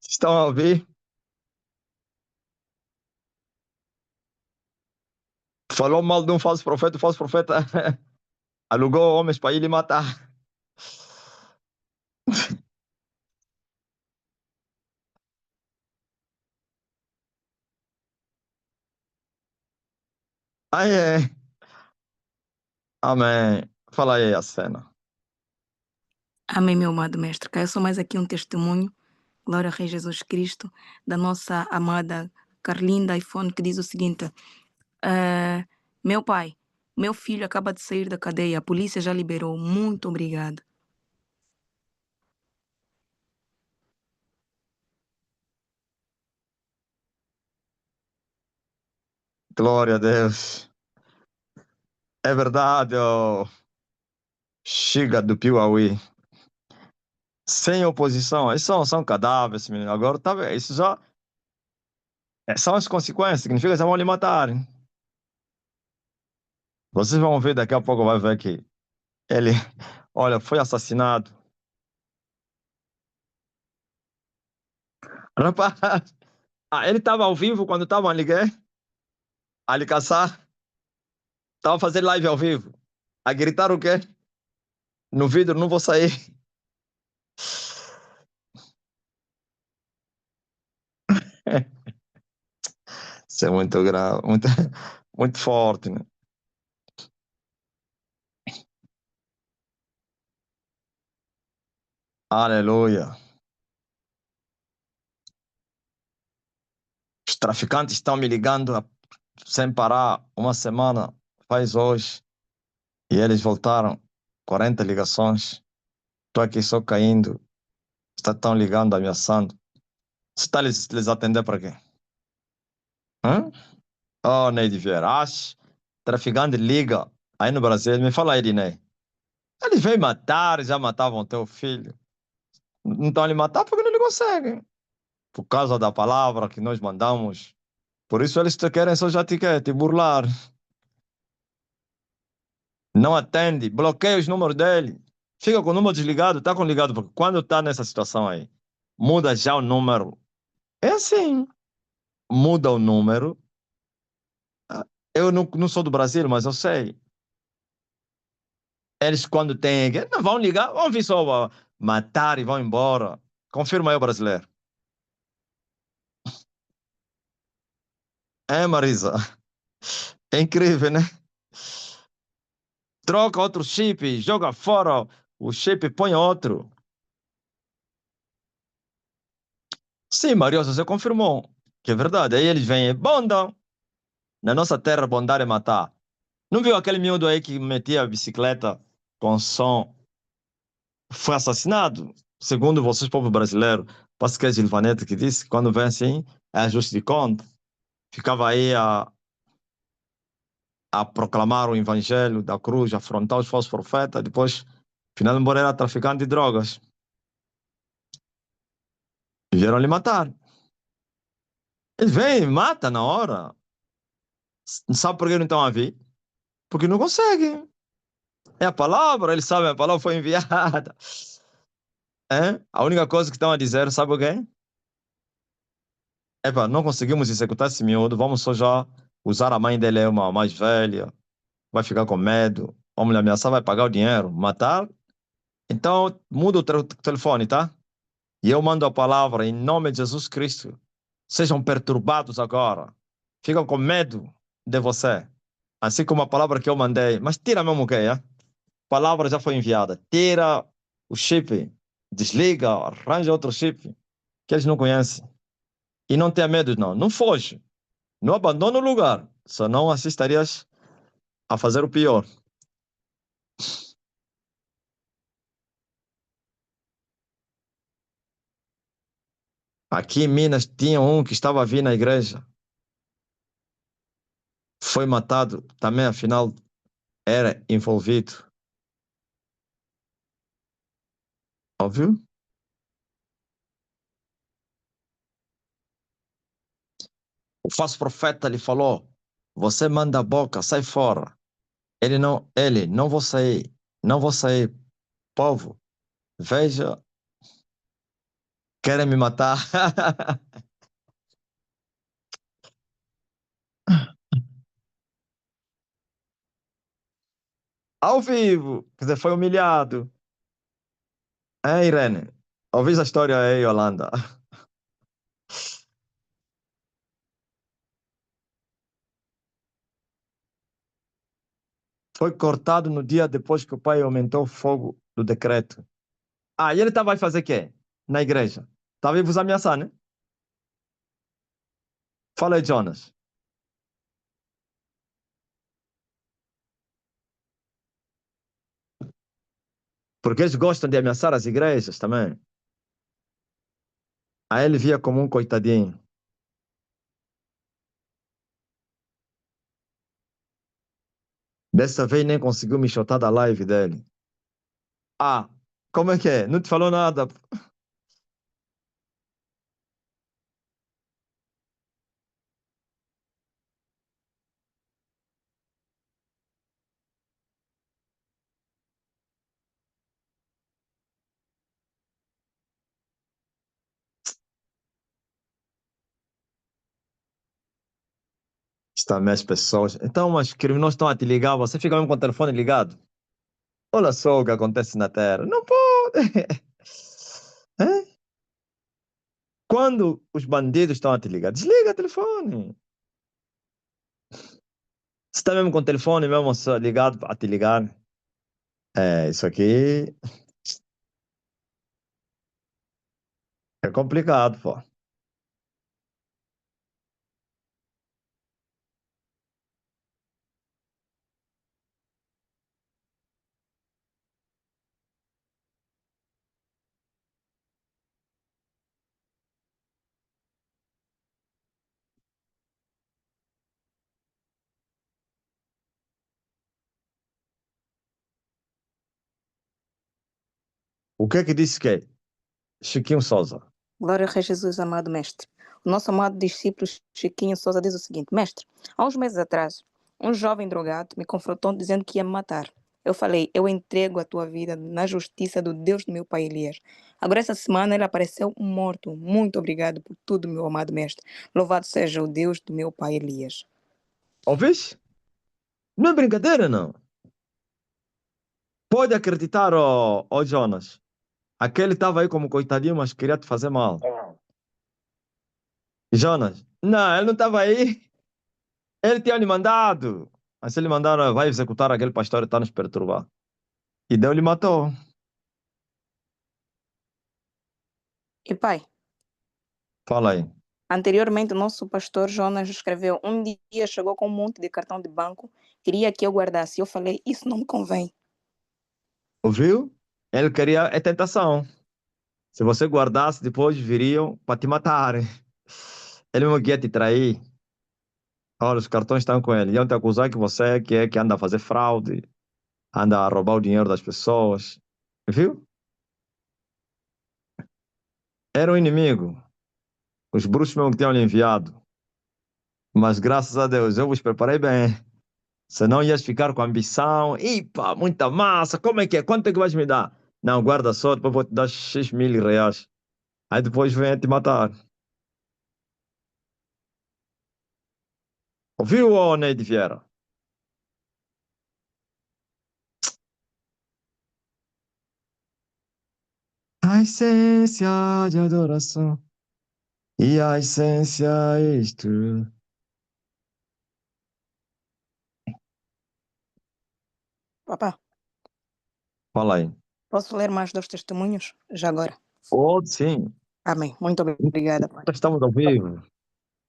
estão a ouvir? Falou mal de um falso profeta, o falso profeta alugou homens para ele matar. Ai, é. Amém. Fala aí a cena. Amém, meu amado mestre. Eu sou mais aqui um testemunho, glória a Rei Jesus Cristo, da nossa amada Carlinda iPhone, que diz o seguinte: meu pai, meu filho acaba de sair da cadeia, a polícia já liberou. Muito obrigada. Glória a Deus. É verdade, ó. Chega do Piauí. Sem oposição. Isso são cadáveres, menino. Agora tá vendo? Isso já são as consequências. Significa que já vão lhe matar. Vocês vão ver daqui a pouco, vai ver que ele, olha, foi assassinado. Rapaz, ele estava ao vivo quando estavam a ligar, a lhe caçar. Estava fazendo live ao vivo. A gritar o quê? No vidro, não vou sair. Isso é muito grave, muito, muito forte, né? Aleluia. Os traficantes estão me ligando sem parar uma semana, faz hoje, e eles voltaram 40 ligações. Estou aqui só caindo. Estão ligando, ameaçando. Você está lhes atender para quê? Hã? Oh, Neide Vieira, traficante liga aí no Brasil. Me fala aí, Ney. Eles vêm matar, já matavam teu filho. Não estão lhe matar porque não lhe conseguem. Por causa da palavra que nós mandamos. Por isso eles te querem só já te burlar. Não atende, bloqueia os números dele. Fica com o número desligado, tá com ligado, porque quando tá nessa situação aí, muda já o número. É assim, muda o número. Eu não sou do Brasil, mas eu sei. Eles, quando têm, não vão ligar, vão vir só matar e vão embora. Confirma aí o brasileiro. É, Marisa? É incrível, né? Troca outro chip, joga fora o chip, põe outro. Sim, Maria, você confirmou que é verdade. Aí eles vêm, bondam. Na nossa terra, bondar é matar. Não viu aquele miúdo aí que metia a bicicleta com som? Foi assassinado. Segundo vocês, povo brasileiro, parece que é Gilvanete que disse que quando vem assim, é ajuste de conta. Ficava aí a proclamar o evangelho da cruz, afrontar os falsos profetas, depois, final, embora era traficante de drogas. Vieram lhe matar. Ele vem, mata na hora. Sabe por que não estão a vir? Porque não conseguem. É a palavra, eles sabem, a palavra foi enviada. É? A única coisa que estão a dizer, sabe o quê? Epa, não conseguimos executar esse miúdo, vamos só já usar a mãe dele, é uma mais velha, vai ficar com medo, vamos lhe ameaçar, vai pagar o dinheiro, matar. Então, muda o telefone, tá? E eu mando a palavra em nome de Jesus Cristo. Sejam perturbados agora. Ficam com medo de você. Assim como a palavra que eu mandei. Mas tira mesmo o quê? A palavra já foi enviada. Tira o chip. desliga, arranja outro chip que eles não conhecem. E não tenha medo, não. Não foge. Não abandona o lugar. Senão assistarias a fazer o pior. Aqui em Minas tinha um que estava a vir na igreja. Foi matado. Também, afinal, era envolvido. Óbvio? O falso profeta lhe falou: Você manda a boca, sai fora. Não vou sair. Não vou sair. Povo, veja, querem me matar. Ao vivo. Quer dizer, foi humilhado. É, Irene? Ouvi a história aí, Yolanda. Foi cortado no dia depois que o pai aumentou o fogo do decreto. Ah, e ele estava a fazer o quê? Na igreja. Estava a vos ameaçar, né? Fala aí, Jonas. Porque eles gostam de ameaçar as igrejas também. Aí ele via como um coitadinho. Dessa vez nem conseguiu me chutar da live dele. Ah, como é que é? Não te falou nada. Está mais pessoas. Então, mas criminosos estão a te ligar, você fica mesmo com o telefone ligado. Olha só o que acontece na Terra. Não pode. Hã? Quando os bandidos estão a te ligar, desliga o telefone. Você está mesmo com o telefone mesmo só ligado a te ligar. É, isso aqui é complicado, pô. O que é que disse que é? Chiquinho Souza. Glória a Jesus, amado mestre. O nosso amado discípulo Chiquinho Souza diz o seguinte: Mestre, há uns meses atrás, um jovem drogado me confrontou dizendo que ia me matar. Eu falei: Eu entrego a tua vida na justiça do Deus do meu pai Elias. Agora, essa semana, ele apareceu morto. Muito obrigado por tudo, meu amado mestre. Louvado seja o Deus do meu pai Elias. Ouviste? Não é brincadeira, não. Pode acreditar, ó Jonas. Aquele estava aí como coitadinho, mas queria te fazer mal. Jonas, não, ele não estava aí. Ele tinha lhe mandado. Mas se ele mandar, vai executar aquele pastor e está nos perturbar. E Deus lhe matou. E pai, Fala aí. anteriormente, o nosso pastor Jonas escreveu: Um dia chegou com um monte de cartão de banco, queria que eu guardasse. Eu falei: Isso não me convém. Ouviu? Ele queria é tentação. Se você guardasse, depois viriam para te matar. Ele mesmo queria te trair. Olha, os cartões estão com ele. Iam te acusar que você que anda a fazer fraude, anda a roubar o dinheiro das pessoas. Viu? Era um inimigo. Os bruxos mesmo que tinham lhe enviado. Mas graças a Deus, eu vos preparei bem. Senão ias ficar com ambição. Ipa, muita massa. Como é que é? Quanto é que vais me dar? Não, guarda só, depois vou te dar X mil reais. Aí depois vem te matar. Ouviu, ô Neide Vieira? A essência de adoração e a essência é isto. Papá, Fala aí. Posso ler mais 2 testemunhos? Já agora. Pode, sim. Amém. Muito obrigada, Pai. Estamos ao vivo.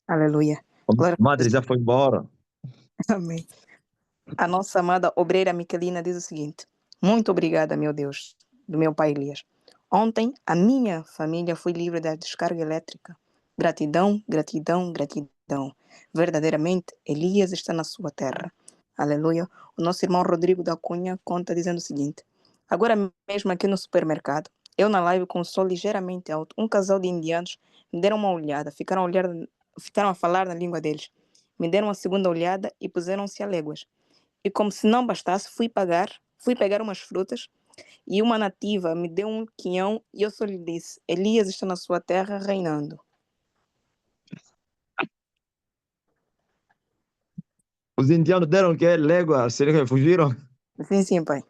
Aleluia. A Glória a madre Deus. já foi embora. Amém. A nossa amada obreira Miquelina diz o seguinte: muito obrigada, meu Deus, do meu pai Elias. Ontem a minha família foi livre da descarga elétrica. Gratidão, gratidão, gratidão. Verdadeiramente, Elias está na sua terra. Aleluia. O nosso irmão Rodrigo da Cunha conta dizendo o seguinte: agora mesmo aqui no supermercado, eu na live com o sol ligeiramente alto, um casal de indianos me deram uma olhada, ficaram a falar na língua deles. Me deram uma segunda olhada e puseram-se a léguas. E como se não bastasse, fui pegar umas frutas e uma nativa me deu um quinhão e eu só lhe disse: Elias está na sua terra reinando. Os indianos deram o quê? Légua, se eles fugiram. Sim, sim, pai.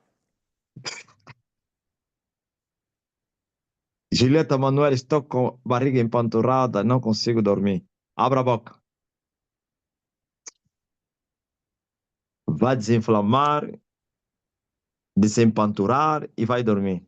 Julieta Manuel, estou com barriga empanturrada, não consigo dormir. Abra a boca. Vai desinflamar, desempanturar e vai dormir.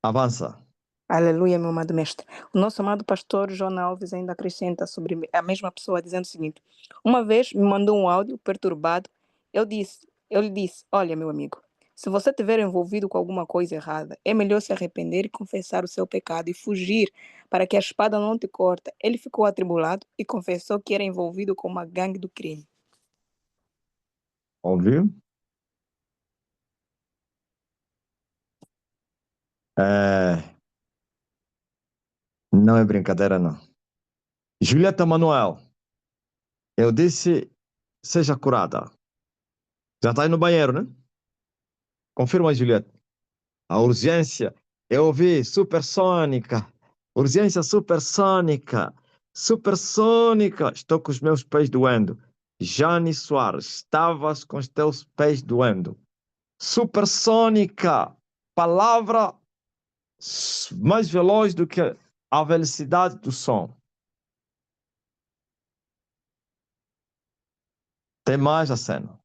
Avança. Aleluia, meu amado mestre. O nosso amado pastor João Alves ainda acrescenta sobre a mesma pessoa, dizendo o seguinte: uma vez me mandou um áudio perturbado. Eu lhe disse: olha, meu amigo, se você estiver envolvido com alguma coisa errada, é melhor se arrepender e confessar o seu pecado e fugir para que a espada não te corte. Ele ficou atribulado e confessou que era envolvido com uma gangue do crime. Ouviu? É... Não é brincadeira, não. Julieta Manuel, eu disse, seja curada. Já está aí no banheiro, né? Confirma, Julieta. A urgência, eu ouvi supersônica. Urgência supersônica. Supersônica. Estou com os meus pés doendo. Jane Soares, estavas com os teus pés doendo. Supersônica. Palavra mais veloz do que a velocidade do som. Tem mais a cena.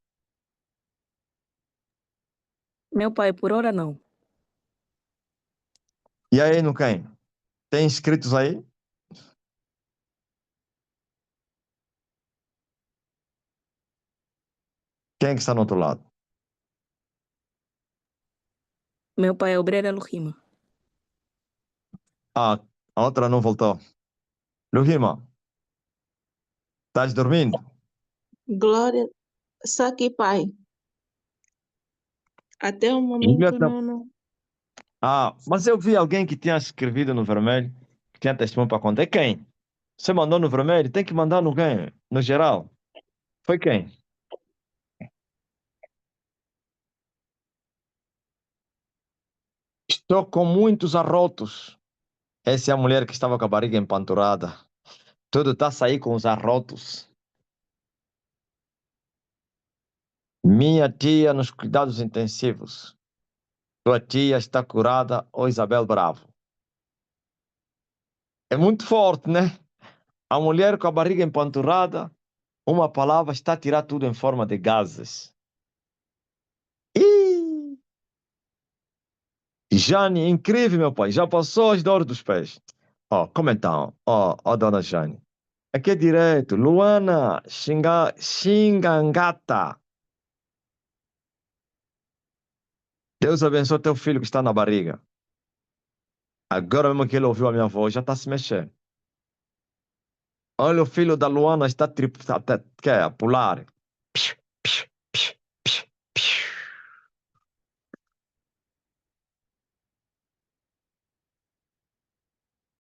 Meu pai, por hora não. E aí, no quem? Tem inscritos aí? Quem é que está no outro lado? Meu pai é obreiro Elohim. Ah, a outra não voltou. Luhima, estás dormindo? Glória, só que, pai, até o momento Julieta. não. Ah, mas eu vi alguém que tinha escrevido no vermelho, que tinha testemunho para contar. É quem? Você mandou no vermelho? Tem que mandar no quem? No geral. Foi quem? Estou com muitos arrotos. Essa é a mulher que estava com a barriga empanturrada. Tudo está a sair com os arrotos. Minha tia nos cuidados intensivos. Tua tia está curada, ô Isabel Bravo. É muito forte, né? A mulher com a barriga empanturrada, uma palavra está a tirar tudo em forma de gases. Ih! Jane, incrível, meu pai. Já passou as dores dos pés. Ó, como então? Ó, dona Jane. Aqui é direito. Luana Xingangata. Deus abençoe teu filho que está na barriga. Agora mesmo que ele ouviu a minha voz, já está se mexendo. Olha, o filho da Luana está, quer pular.